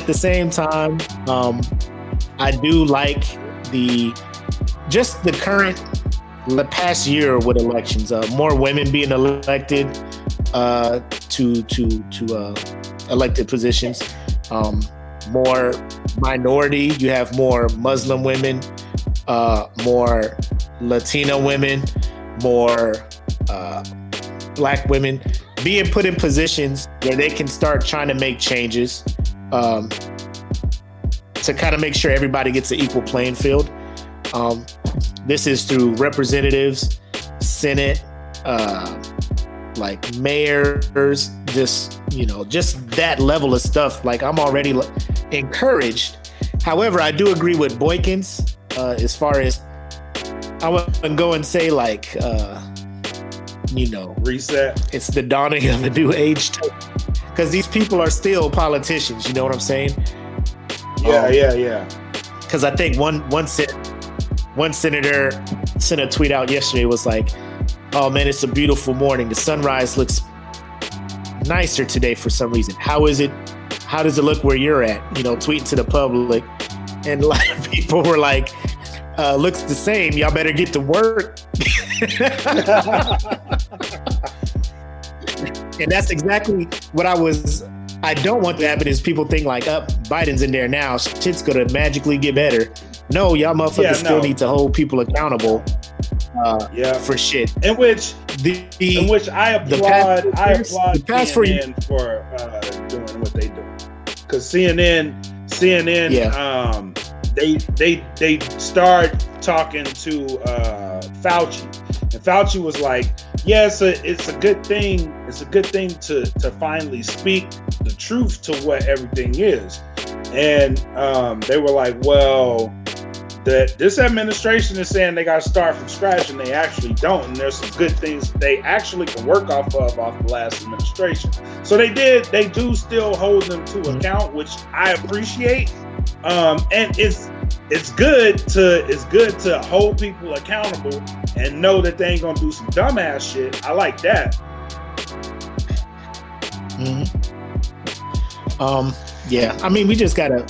the same time, I do like the past year with elections. More women being elected to elected positions. More minority. You have more Muslim women, more Latina women, more Black women being put in positions where they can start trying to make changes to kind of make sure everybody gets an equal playing field. This is through representatives, Senate, like mayors, just that level of stuff. Like I'm already encouraged. However, I do agree with Boykins as far as I would go and say like, reset. It's the dawning of a new age because these people are still politicians. You know what I'm saying? Yeah. Because I think one senator sent a tweet out yesterday, was like, oh man, it's a beautiful morning. The sunrise looks nicer today for some reason. How is it? How does it look where you're at? Tweeting to the public. And a lot of people were like, looks the same. Y'all better get to work. And that's exactly what I don't want to happen is people think like, Biden's in there now. Shit's going to magically get better. No, y'all motherfuckers still need to hold people accountable for shit. In which I applaud CNN for doing what they do. Because CNN, they start talking to Fauci, and Fauci was like, "Yeah, it's a good thing. It's a good thing to finally speak the truth to what everything is." And they were like, "Well, that this administration is saying they got to start from scratch, and they actually don't. And there's some good things they actually can work off the last administration." So they do still hold them to account, which I appreciate. And it's good to hold people accountable and know that they ain't gonna do some dumbass shit. I like that. Yeah, I mean, we just gotta.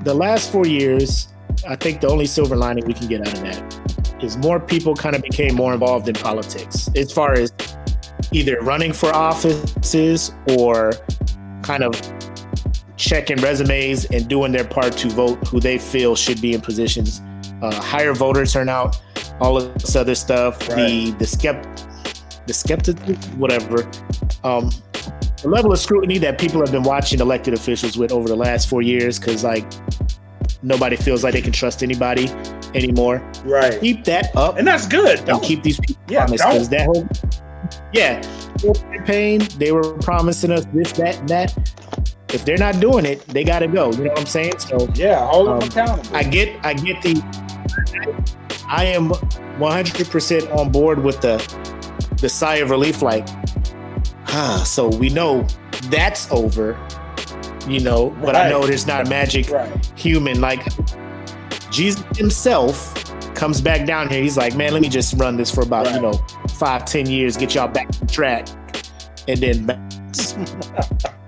The last 4 years, I think the only silver lining we can get out of that is more people kind of became more involved in politics, as far as either running for offices or kind of checking resumes and doing their part to vote who they feel should be in positions. Higher voter turnout, all of this other stuff, right. the skepticism, whatever. The level of scrutiny that people have been watching elected officials with over the last 4 years, because like nobody feels like they can trust anybody anymore. Right. Keep that up, and that's good. And keep these people honest, because that whole campaign, they were promising us this, that, and that. If they're not doing it, they got to go. You know what I'm saying? So yeah, hold them accountable. I am 100% on board with the sigh of relief. Like, so we know that's over, you know, but I know there's not a magic human. Like Jesus himself comes back down here. He's like, man, let me just run this for about, 5-10 years, get y'all back on track. And then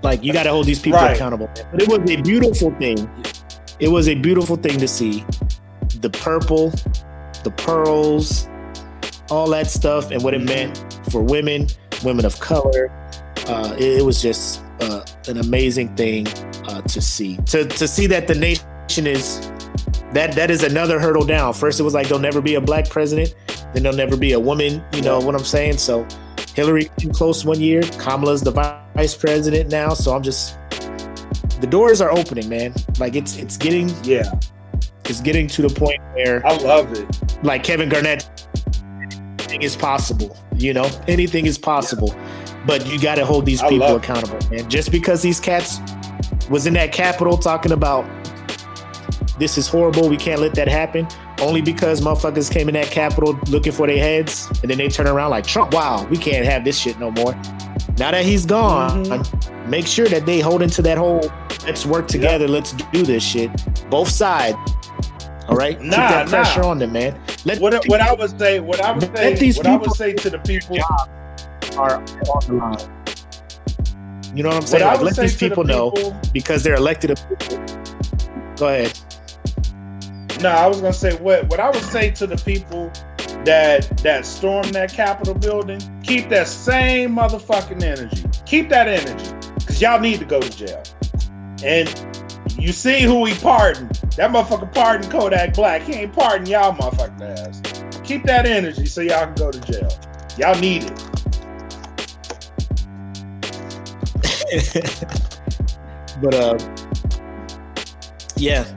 like, you got to hold these people accountable. But it was a beautiful thing. It was a beautiful thing to see the purple, the pearls, all that stuff, and what it meant for women of color. It was just an amazing thing to see. To see that the nation is that is another hurdle down. First, it was like there'll never be a black president, then there'll never be a woman. You know what I'm saying? So Hillary came close one year. Kamala's the vice president now. So the doors are opening, man. Like it's getting it's getting to the point where I love it. Like Kevin Garnett, anything is possible. Anything is possible. But you got to hold these people accountable, man. Just because these cats was in that Capitol talking about this is horrible, we can't let that happen. Only because motherfuckers came in that Capitol looking for their heads, and then they turn around like, Trump, wow, we can't have this shit no more. Now that he's gone, make sure that they hold into that whole, let's work together, let's do this shit. Both sides. All right? Keep that pressure on them, man. What I would say to the people are on the line. You know what I'm saying? Like, let these people know because they're elected officials. Go ahead. No, I was gonna say what I would say to the people that stormed that Capitol building. Keep that same motherfucking energy. Keep that energy, cause y'all need to go to jail. And you see who he pardoned? That motherfucker pardoned Kodak Black. He ain't pardoned y'all motherfucking ass. Keep that energy so y'all can go to jail. Y'all need it. But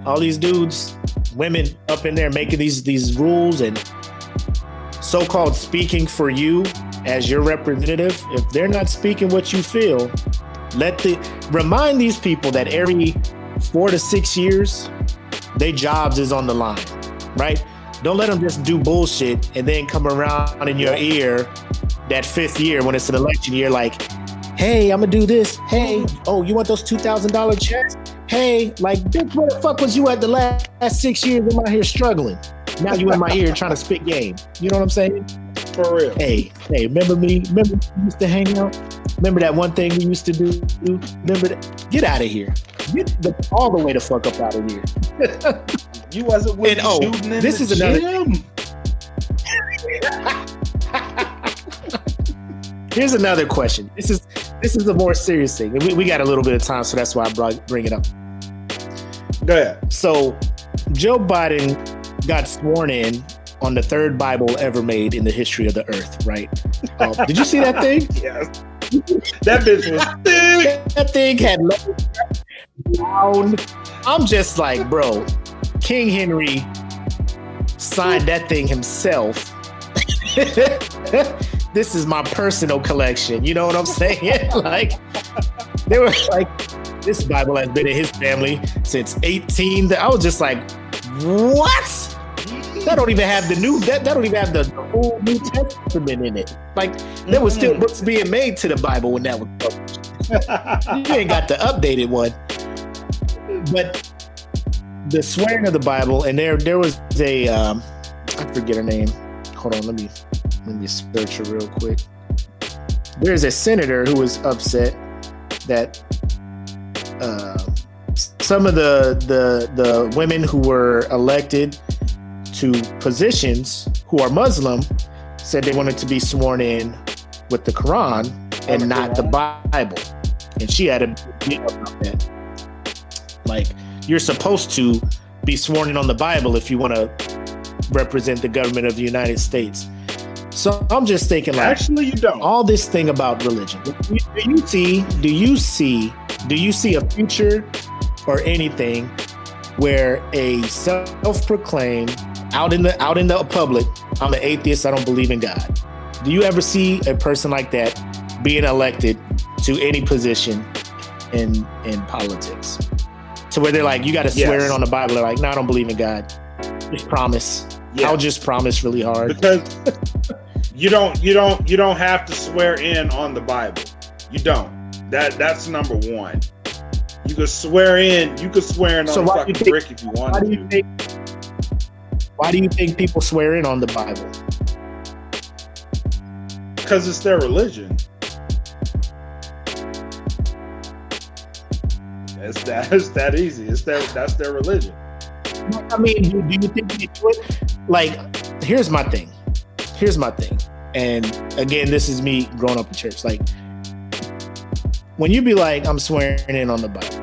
all these dudes, women up in there making these rules and so-called speaking for you as your representative. If they're not speaking what you feel, remind these people that every 4 to 6 years, their jobs is on the line, right? Don't let them just do bullshit and then come around in your ear that 5th year when it's an election year, like, hey, I'm gonna do this. Hey, oh, you want those $2,000 checks? Hey, like, bitch, where the fuck was you at the last 6 years? I'm out here struggling. Now you in my ear trying to spit game. You know what I'm saying? For real. Hey, remember me? Remember we used to hang out? Remember that one thing we used to do? Remember that? Get out of here. Get all the way the fuck up out of here. You wasn't with me shooting in this the is gym. Here's another question. This is a more serious thing. We got a little bit of time, so that's why I bring it up. Go ahead. So, Joe Biden got sworn in on the 3rd Bible ever made in the history of the earth, right? Did you see that thing? Yes. That bitch was thick. That thing had down. I'm just like, bro, King Henry signed that thing himself. This is my personal collection. You know what I'm saying? Like, they were like, this Bible has been in his family since 18. I was just like, what? That don't even have the that don't even have the whole New Testament in it. Like, there was still books being made to the Bible when that was published. You ain't got the updated one. But the swearing of the Bible, and there was a I forget her name. Hold on, let me search her real quick. There's a senator who was upset that some of the women who were elected to positions who are Muslim said they wanted to be sworn in with the Quran and not the Bible. And she had a deal about that. Like, you're supposed to be sworn in on the Bible if you want to represent the government of the United States. So I'm just thinking, like, actually, you don't. All this thing about religion. Do you see a future or anything where a self-proclaimed out in the public, I'm an atheist, I don't believe in God. Do you ever see a person like that being elected to any position in politics, to where they're like, you got to swear in on the Bible. They're like, no, I don't believe in God. Just promise. I'll just promise really hard. Because you don't have to swear in on the Bible. You don't. That's number one. You could swear in. You could swear in on the fucking brick if you wanted to. Why do you think people swear in on the Bible? Because it's their religion. It's that easy. That's their religion. I mean, do you think they do it? Like, here's my thing. And again, this is me growing up in church. Like, when you be like, I'm swearing in on the Bible,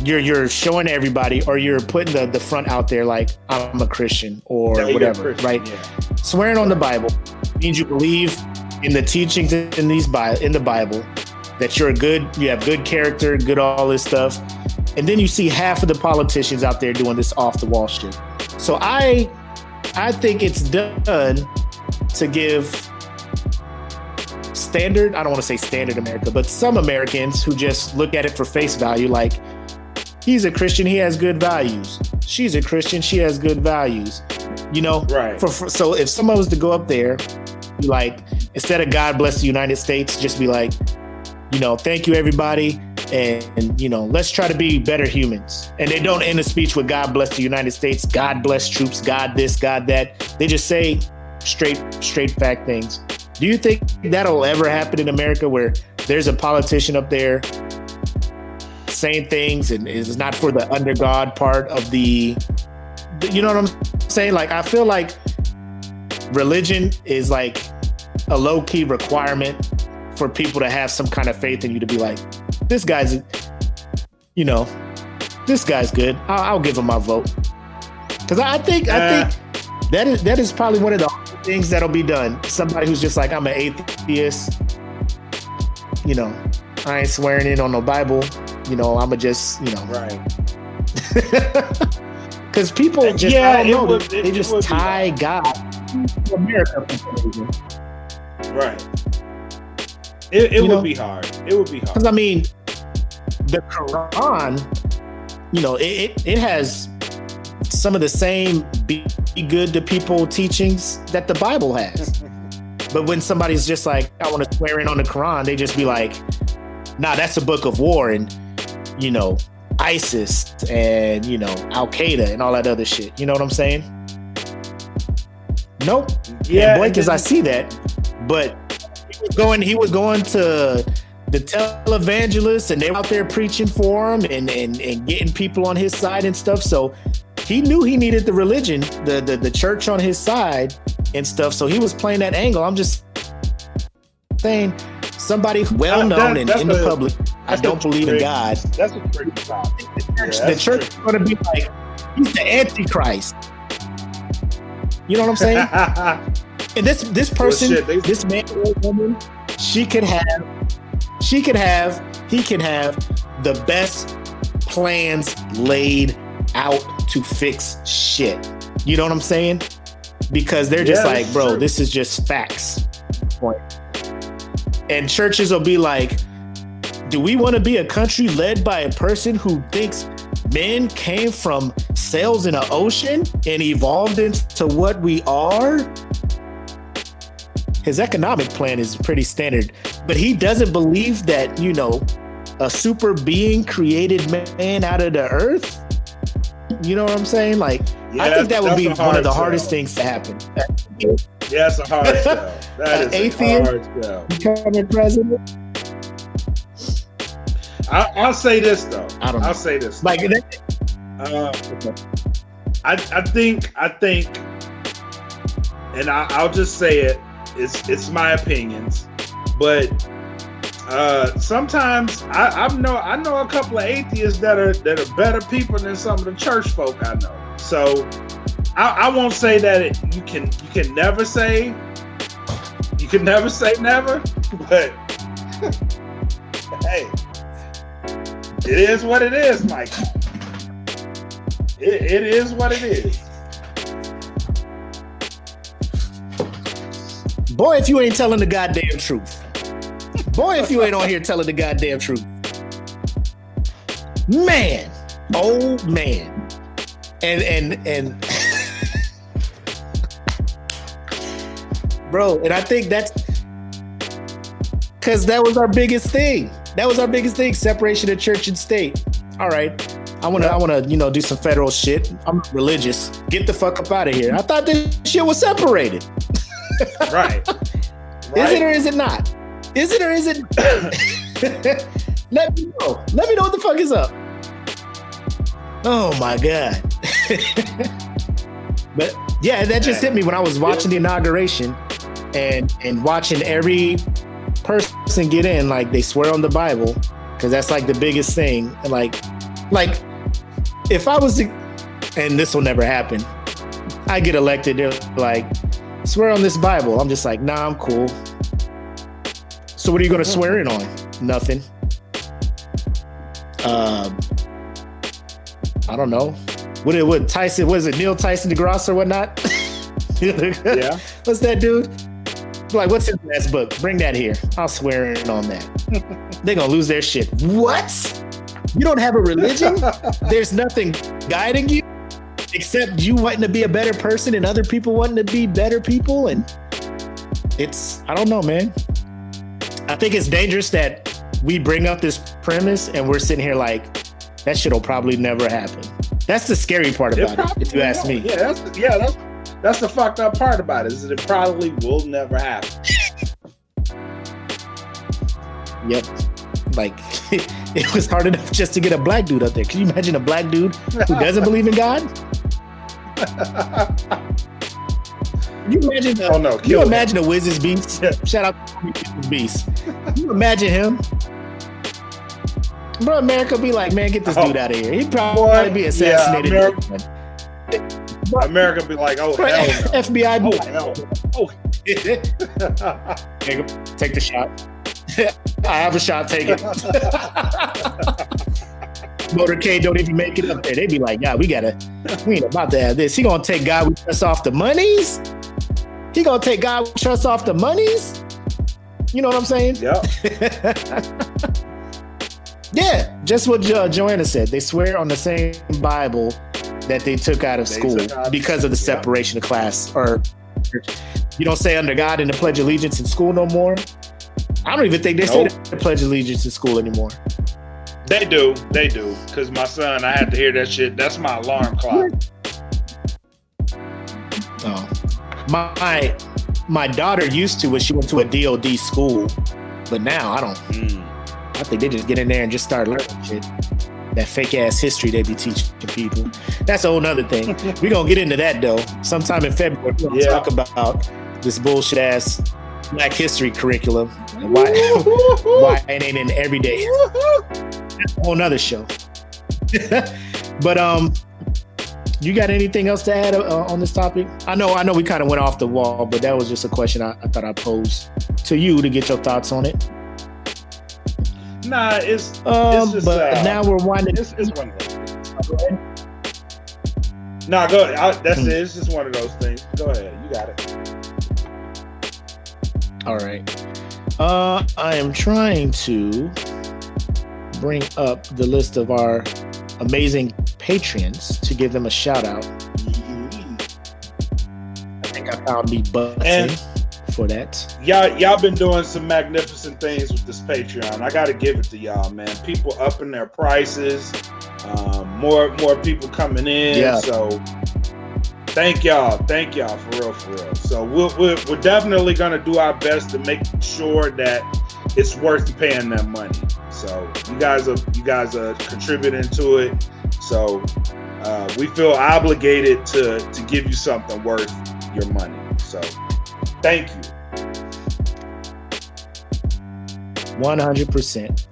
you're showing everybody, or you're putting the front out there like, I'm a Christian or whatever, right? Yeah. Swearing on the Bible means you believe in the teachings in the Bible, that you have good character, good all this stuff. And then you see half of the politicians out there doing this off the wall shit. So I think it's done to give standard, I don't want to say standard America, but some Americans who just look at it for face value, like, he's a Christian, he has good values. She's a Christian, she has good values. You know? Right. So if someone was to go up there, be like, instead of God bless the United States, just be like, thank you everybody, and let's try to be better humans. And they don't end a speech with God bless the United States, God bless troops, God this, God that. They just say straight fact things. Do you think that'll ever happen in America, where there's a politician up there saying things and it's not for the under God part of the you know what I'm saying? Like, I feel like religion is like a low-key requirement for people to have some kind of faith in you, to be like, this guy's good. I'll give him my vote. Because I think that is probably one of the things that'll be done. Somebody who's just like, I'm an atheist. I ain't swearing in on no Bible. I'ma just, Right. Because people just, I don't know, they just tie God to America for some reason. Right. It would be hard. It would be hard. Because, I mean, the Quran, it has some of the same be good to people teachings that the Bible has. But when somebody's just like, I want to swear in on the Quran, they just be like, nah, that's a book of war, and, ISIS and, Al-Qaeda and all that other shit. You know what I'm saying? Nope. Yeah, boy, because I see that. But he was going to the televangelists, and they were out there preaching for him and getting people on his side and stuff. So he knew he needed the religion, the church on his side and stuff. So he was playing that angle. I'm just saying, somebody well-known and in the public, I don't believe in God. That's a pretty topic. The church is going to be like, he's the Antichrist. You know what I'm saying? And this person, this man or woman, he can have the best plans laid out to fix shit. You know what I'm saying? Because they're just like, bro, this is just facts. Point. And churches will be like, do we want to be a country led by a person who thinks men came from cells in an ocean and evolved into what we are? His economic plan is pretty standard, but he doesn't believe that, a super being created man out of the earth. You know what I'm saying? Like, I think that would be one of the hardest things to happen. Yeah, it's a hard sell. That is a hard sell. Becoming president. I'll say this though. I'll say this. Like, I think, and I'll just say it. It's my opinions, but sometimes I know a couple of atheists that are better people than some of the church folk I know. So I won't say that you can never say never, but hey, it is what it is, Mike. It is what it is. Boy, if you ain't telling the goddamn truth. Boy, if you ain't on here telling the goddamn truth. Man, oh man. And bro, and I think that's because that was our biggest thing. Separation of church and state. All right. I wanna, do some federal shit. I'm religious. Get the fuck up out of here. I thought this shit was separated. Right. Is it or is it not? Is it or is it? Let me know. Let me know what the fuck is up. Oh my God. But yeah, that just hit me when I was watching the inauguration and watching every person get in, like they swear on the Bible, because that's like the biggest thing. And like if I was to, and this will never happen, I get elected, they're like, swear on this Bible. I'm just like, nah, I'm cool. So what are you going to swear in on? Nothing. I don't know. What Tyson, was it Neil Tyson DeGrasse or whatnot? Yeah. What's that dude? Like, what's his last book? Bring that here. I'll swear in on that. They're going to lose their shit. What? You don't have a religion? There's nothing guiding you except you wanting to be a better person and other people wanting to be better people. And I don't know, man. I think it's dangerous that we bring up this premise and we're sitting here like, that shit'll probably never happen. That's the scary part about it, if you ask me. Yeah, that's the fucked up part about it, is that it probably will never happen. Yep. Like, it was hard enough just to get a black dude up there. Can you imagine a black dude who doesn't believe in God? Can you imagine? Can you imagine a Wiz's Beast? Yeah. Shout out to Wiz's Beast. Can you imagine him? Bro, America be like, man, get this dude out of here. He'd probably be assassinated. Yeah, America be like, oh, hell no. FBI be like, hell no. Take the shot. I have a shot, take it. Motorcade don't even make it up there. They be like, yeah, we ain't about to have this. He gonna take God we trust off the monies? He gonna take God we trust off the monies? You know what I'm saying? Yep. Yeah, just what Joanna said. They swear on the same Bible that they took out of school because of the separation of class. Or you don't say under God in the Pledge of Allegiance in school no more. I don't even think they say the Pledge of Allegiance in school anymore. They do. Because my son, I had to hear that shit. That's my alarm clock. Oh. My daughter used to when she went to a DOD school, but now I don't. I think they just get in there and just start learning shit. That fake ass history they be teaching people. That's a whole nother thing. We're going to get into that though. Sometime in February, we're going to talk about this bullshit ass Black history curriculum and why it ain't in every day. That's a whole nother show. But you got anything else to add on this topic? I know we kind of went off the wall, but that was just a question I thought I'd pose to you to get your thoughts on it. Nah, it's just. But now we're winding. It's one of those things. Nah, go ahead. That's it. It's just one of those things. Go ahead. You got it. All right. I am trying to bring up the list of our amazing patrons to give them a shout out. I think I found the button for that. Y'all been doing some magnificent things with this Patreon. I gotta give it to y'all, man. People upping their prices, more people coming in. Yeah. So thank y'all for real. So we're definitely gonna do our best to make sure that it's worth paying them money. So you guys are contributing to it. So we feel obligated to give you something worth your money. So thank you. 100%.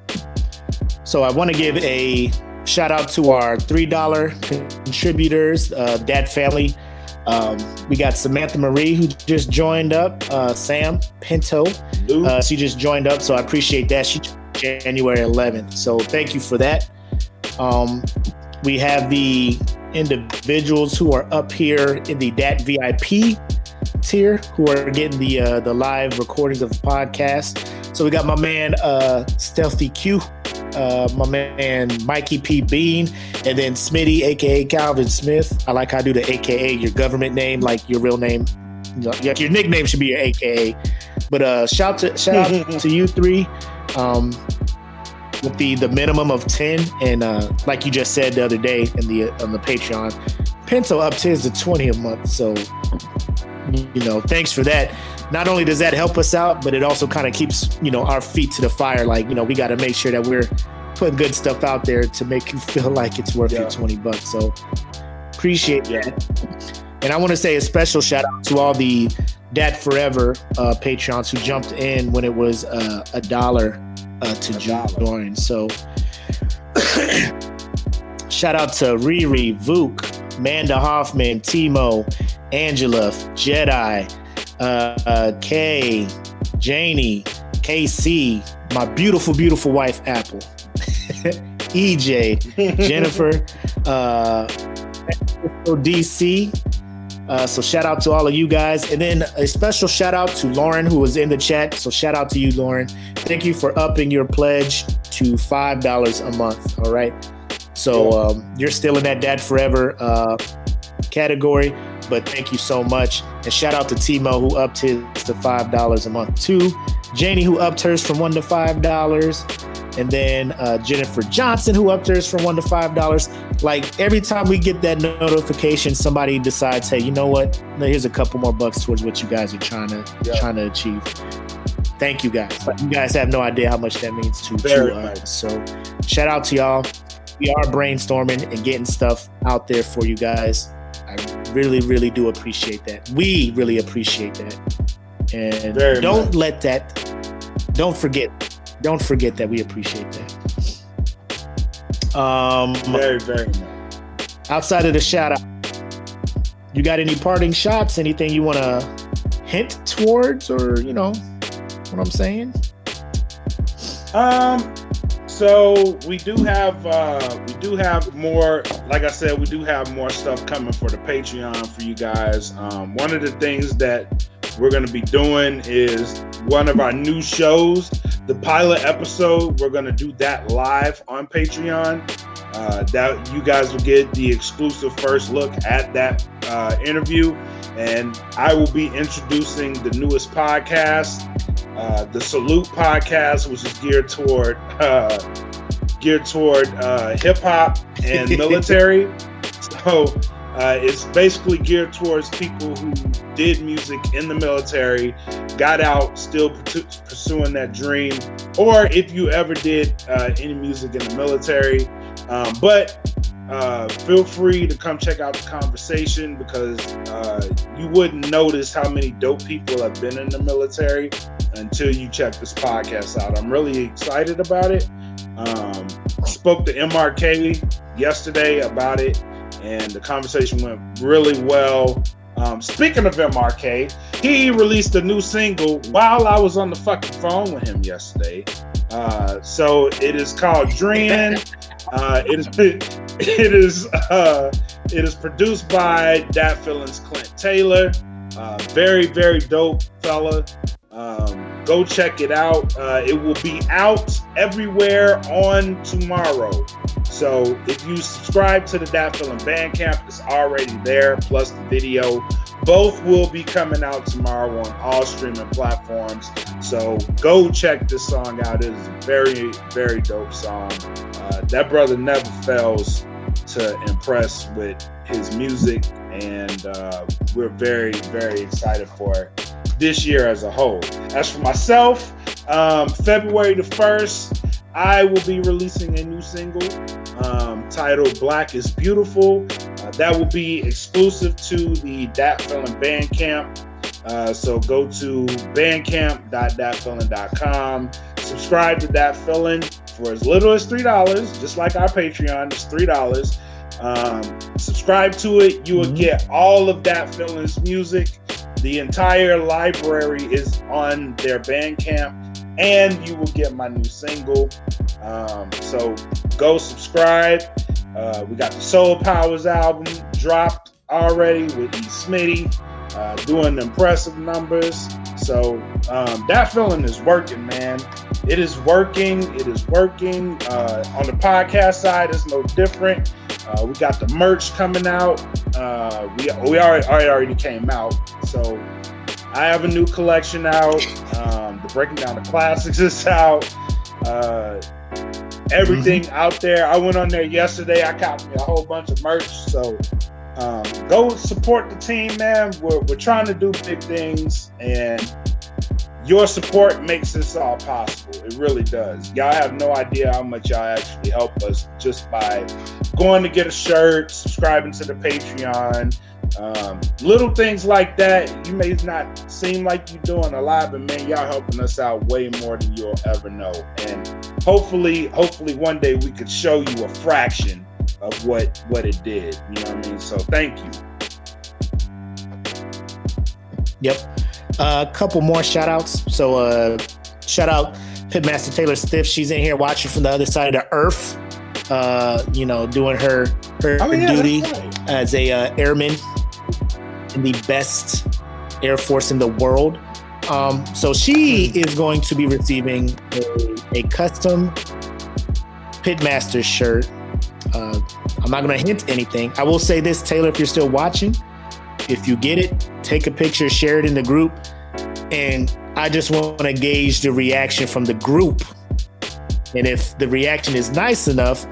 So I want to give a shout out to our $3 contributors, Dad Family. We got Samantha Marie, who just joined up. Sam Pinto, she just joined up, so I appreciate that. She January 11th, so thank you for that. We have the individuals who are up here in the DAT VIP tier, who are getting the live recordings of the podcast. So we got my man Stealthy Q, my man Mikey P. Bean, and then Smitty, aka Calvin Smith. I like how I do the AKA, your government name, like your real name. Like your nickname should be your AKA. But shout out to you three. With the minimum of 10, and like you just said the other day on the Patreon, Pinto up to the 20 a month. So thanks for that. Not only does that help us out, but it also kind of keeps our feet to the fire. Like we got to make sure that we're putting good stuff out there to make you feel like it's worth your $20. So appreciate that. And I want to say a special shout out to all the Dat Forever Patreons who jumped in when it was $1 to join. So shout out to Riri, Vuk, Manda Hoffman, Timo, Angela, Jedi, Kay, Janie, KC, my beautiful, beautiful wife, Apple, EJ, Jennifer, DC. So shout out to all of you guys. And then a special shout out to Lauren, who was in the chat. So shout out to you, Lauren. Thank you for upping your pledge to $5 a month. All right. So you're still in that Dad Forever category, but thank you so much. And shout out to Timo, who upped his to $5 a month too. Janie, who upped hers from $1 to $5. And then Jennifer Johnson, who upped hers from $1 to $5. Like every time we get that notification, somebody decides, hey, you know what? Here's a couple more bucks towards what you guys are trying to achieve. Thank you guys. Like, you guys have no idea how much that means to us. So shout out to y'all. We are brainstorming and getting stuff out there for you guys. I really, really do appreciate that. We really appreciate that. And don't forget that we appreciate that. Very, very much. Outside of the shout out, you got any parting shots? Anything you want to hint towards, or what I'm saying? So we do have more. Like I said, we do have more stuff coming for the Patreon for you guys. One of the things that we're going to be doing is one of our new shows, the pilot episode. We're going to do that live on Patreon. That you guys will get the exclusive first look at that interview, and I will be introducing the newest podcast, the Salute podcast, which is geared toward hip hop and military. So it's basically geared towards people who did music in the military, got out, still pursuing that dream, or if you ever did any music in the military. But feel free to come check out the conversation, because you wouldn't notice how many dope people have been in the military until you check this podcast out. I'm really excited about it. Spoke to MRK yesterday about it, and the conversation went really well. Speaking of MRK, he released a new single while I was on the fucking phone with him yesterday. So it is called Dreamin'. It is produced by Dat Feelings Clint Taylor. Very, very dope fella. Go check it out. It will be out everywhere on tomorrow. So if you subscribe to the Dat Feeling Bandcamp, it's already there, plus the video. Both will be coming out tomorrow on all streaming platforms. So go check this song out. It is a very, very dope song. That brother never fails to impress with his music, and we're very, very excited for this year as a whole. As for myself, February the 1st, I will be releasing a new single titled Black is Beautiful. That will be exclusive to the Dat Feeling Bandcamp. So go to bandcamp.datfeeling.com. Subscribe to Dat Feeling for as little as $3, just like our Patreon. It's $3. Subscribe to it. You will get all of Dat Feeling's music. The entire library is on their Bandcamp, and you will get my new single. So go subscribe. We got the Soul Powers album dropped already with E. Smitty, doing impressive numbers. So that feeling is working, man. It is working. It is working. On the podcast side, it's no different. We got the merch coming out. We already came out. So I have a new collection out. The Breaking Down the Classics is out. Everything out there. I went on there yesterday. I copied me a whole bunch of merch. So go support the team, man. We're trying to do big things, and your support makes this all possible. It really does. Y'all have no idea how much y'all actually help us just by going to get a shirt, subscribing to the Patreon, little things like that. You may not seem like you're doing a lot, but man, y'all helping us out way more than you'll ever know. And hopefully one day we could show you a fraction of what it did. You know what I mean? So thank you. Yep. A couple more shout outs. So shout out Pitmaster Taylor Stiff. She's in here watching from the other side of the earth. Doing her duty as a airman in the best Air Force in the world. So she is going to be receiving a custom Pitmaster shirt. I'm not going to hint anything. I will say this, Taylor, if you're still watching, if you get it, take a picture, share it in the group. And I just want to gauge the reaction from the group. And if the reaction is nice enough,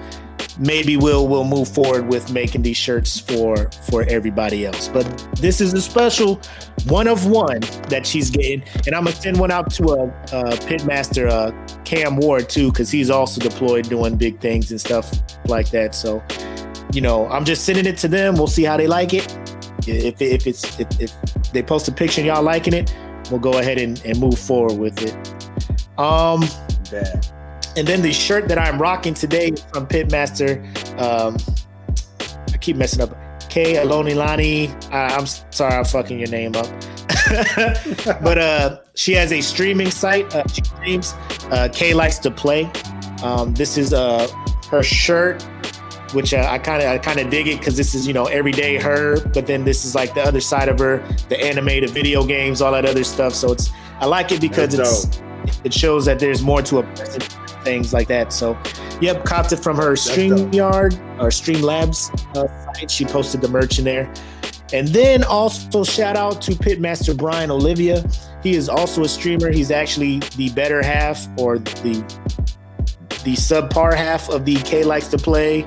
maybe we'll move forward with making these shirts for everybody else. But this is a special one of one that she's getting. And I'm going to send one out to a Pitmaster Cam Ward too, because he's also deployed doing big things and stuff like that. So, I'm just sending it to them. We'll see how they like it. If they post a picture and y'all liking it, we'll go ahead and move forward with it. And then the shirt that I'm rocking today is from Pitmaster. I keep messing up. K Alonilani. I'm sorry, I'm fucking your name up. But she has a streaming site. She streams. K likes to play. This is her shirt, which I kind of dig it because this is everyday her. But then this is like the other side of her, the animated video games, all that other stuff. So I like it because it shows that there's more to a person. Things like that. So, yep, copped it from her StreamYard or Streamlabs site. She posted the merch in there. And then also shout out to Pitmaster Brian Olivia. He is also a streamer. He's actually the better half or the subpar half of the K Likes to Play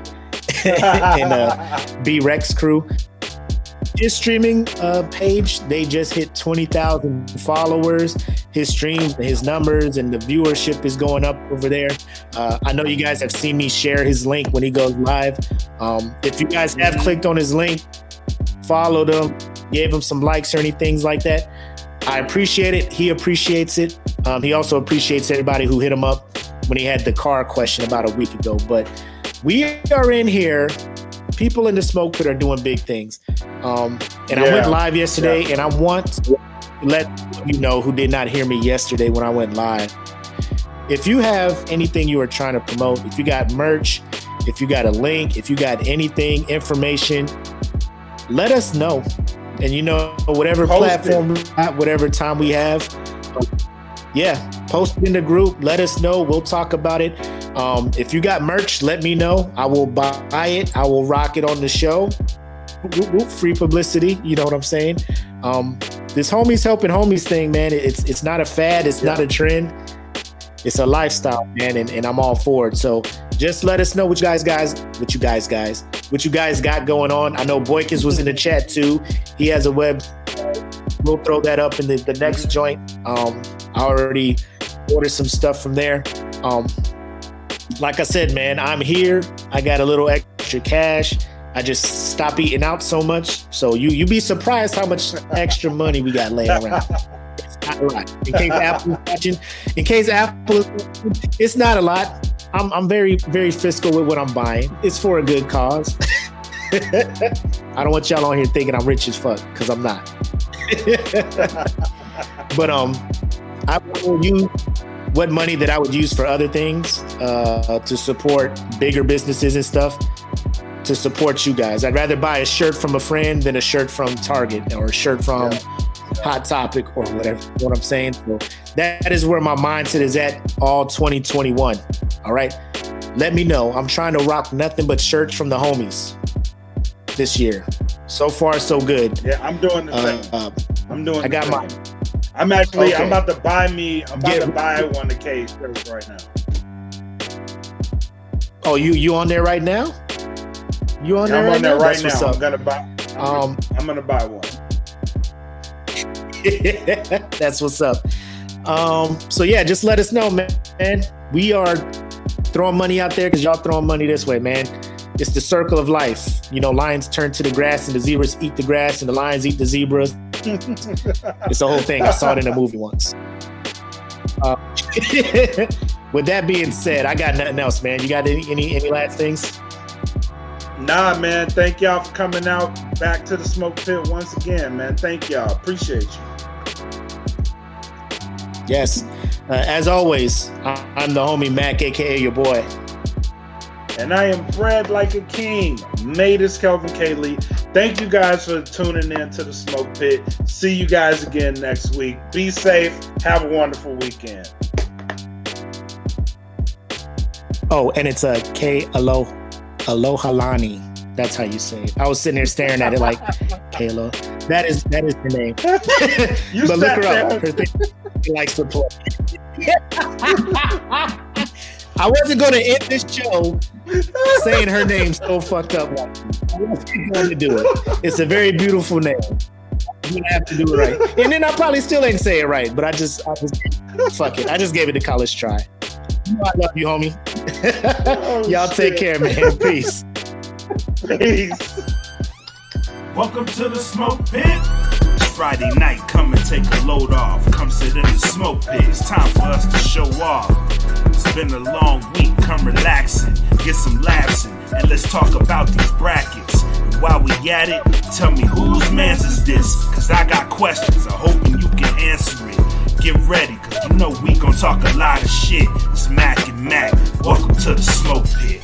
and B Rex crew. His streaming page, they just hit 20,000 followers. His streams, his numbers, and the viewership is going up over there. I know you guys have seen me share his link when he goes live. If you guys have clicked on his link, followed him, gave him some likes or anything like that, I appreciate it. He appreciates it. He also appreciates everybody who hit him up when he had the car question about a week ago. But we are in here. People in the smoke pit are doing big things. I went live yesterday, and I want to let you know who did not hear me yesterday when I went live. If you have anything you are trying to promote, if you got merch, if you got a link, if you got anything, information, let us know. And whatever platform, whatever time we have, post it in the group. Let us know. We'll talk about it. If you got merch, let me know. I will buy it. I will rock it on the show. Free publicity. You know what I'm saying? This homies helping homies thing, man. It's not a fad. It's not a trend. It's a lifestyle, man. And I'm all for it. So just let us know what you guys got going on. I know Boykins was in the chat too. He has a web. We'll throw that up in the next joint. I already ordered some stuff from there. Like I said, man, I'm here. I got a little extra cash. I just stopped eating out so much. So you be surprised how much extra money we got laying around. It's not a lot. In case Apple is watching, it's not a lot. I'm very, very fiscal with what I'm buying. It's for a good cause. I don't want y'all on here thinking I'm rich as fuck, because I'm not. But I will use what money that I would use for other things to support bigger businesses and stuff, to support you guys. I'd rather buy a shirt from a friend than a shirt from Target or a shirt from hot topic or whatever. You know what I'm saying? So that is where my mindset is at all 2021. All right. Let me know. I'm trying to rock nothing but shirts from the homies this year. So far, so good. Yeah, I'm doing the same. I got mine. I'm about to buy one of K's shirts right now. Oh, you on there right now? You on there? I'm on there right now. I'm gonna buy. I'm gonna buy one. That's what's up. So yeah, just let us know, man. We are throwing money out there because y'all throwing money this way, man. It's the circle of life. You know, lions turn to the grass and the zebras eat the grass and the lions eat the zebras. It's the whole thing. I saw it in a movie once. With that being said, I got nothing else, man. You got any last things? Nah, man. Thank y'all for coming out back to the smoke pit once again, man. Thank y'all. Appreciate you. Yes. As always, I'm the homie Mac, aka your boy. And I am bred like a king. Matus Kelvin Kaylee. Thank you guys for tuning in to the Smoke Pit. See you guys again next week. Be safe. Have a wonderful weekend. Oh, and it's a Alohalani. That's how you say it. I was sitting there staring at it like Kayla. That is the name. But look her up. Her thing, she likes to play. I wasn't going to end this show saying her name so fucked up. I wasn't going to do it. It's a very beautiful name. I'm going to have to do it right. And then I probably still ain't say it right, but I just fuck it. I just gave it a college try. I love you, homie. Y'all take care, man. Peace. Peace. Welcome to the Smoke Pit. It's Friday night, come and take a load off. Come sit in the smoke pit. It's time for us to show off. It's been a long week, come relaxing, get some laughs in, and let's talk about these brackets. And while we at it, tell me whose man's is this? Cause I got questions, I'm hoping you can answer it. Get ready, cause you know we gon' talk a lot of shit. It's Mac and Mac, welcome to the Smoke Pit.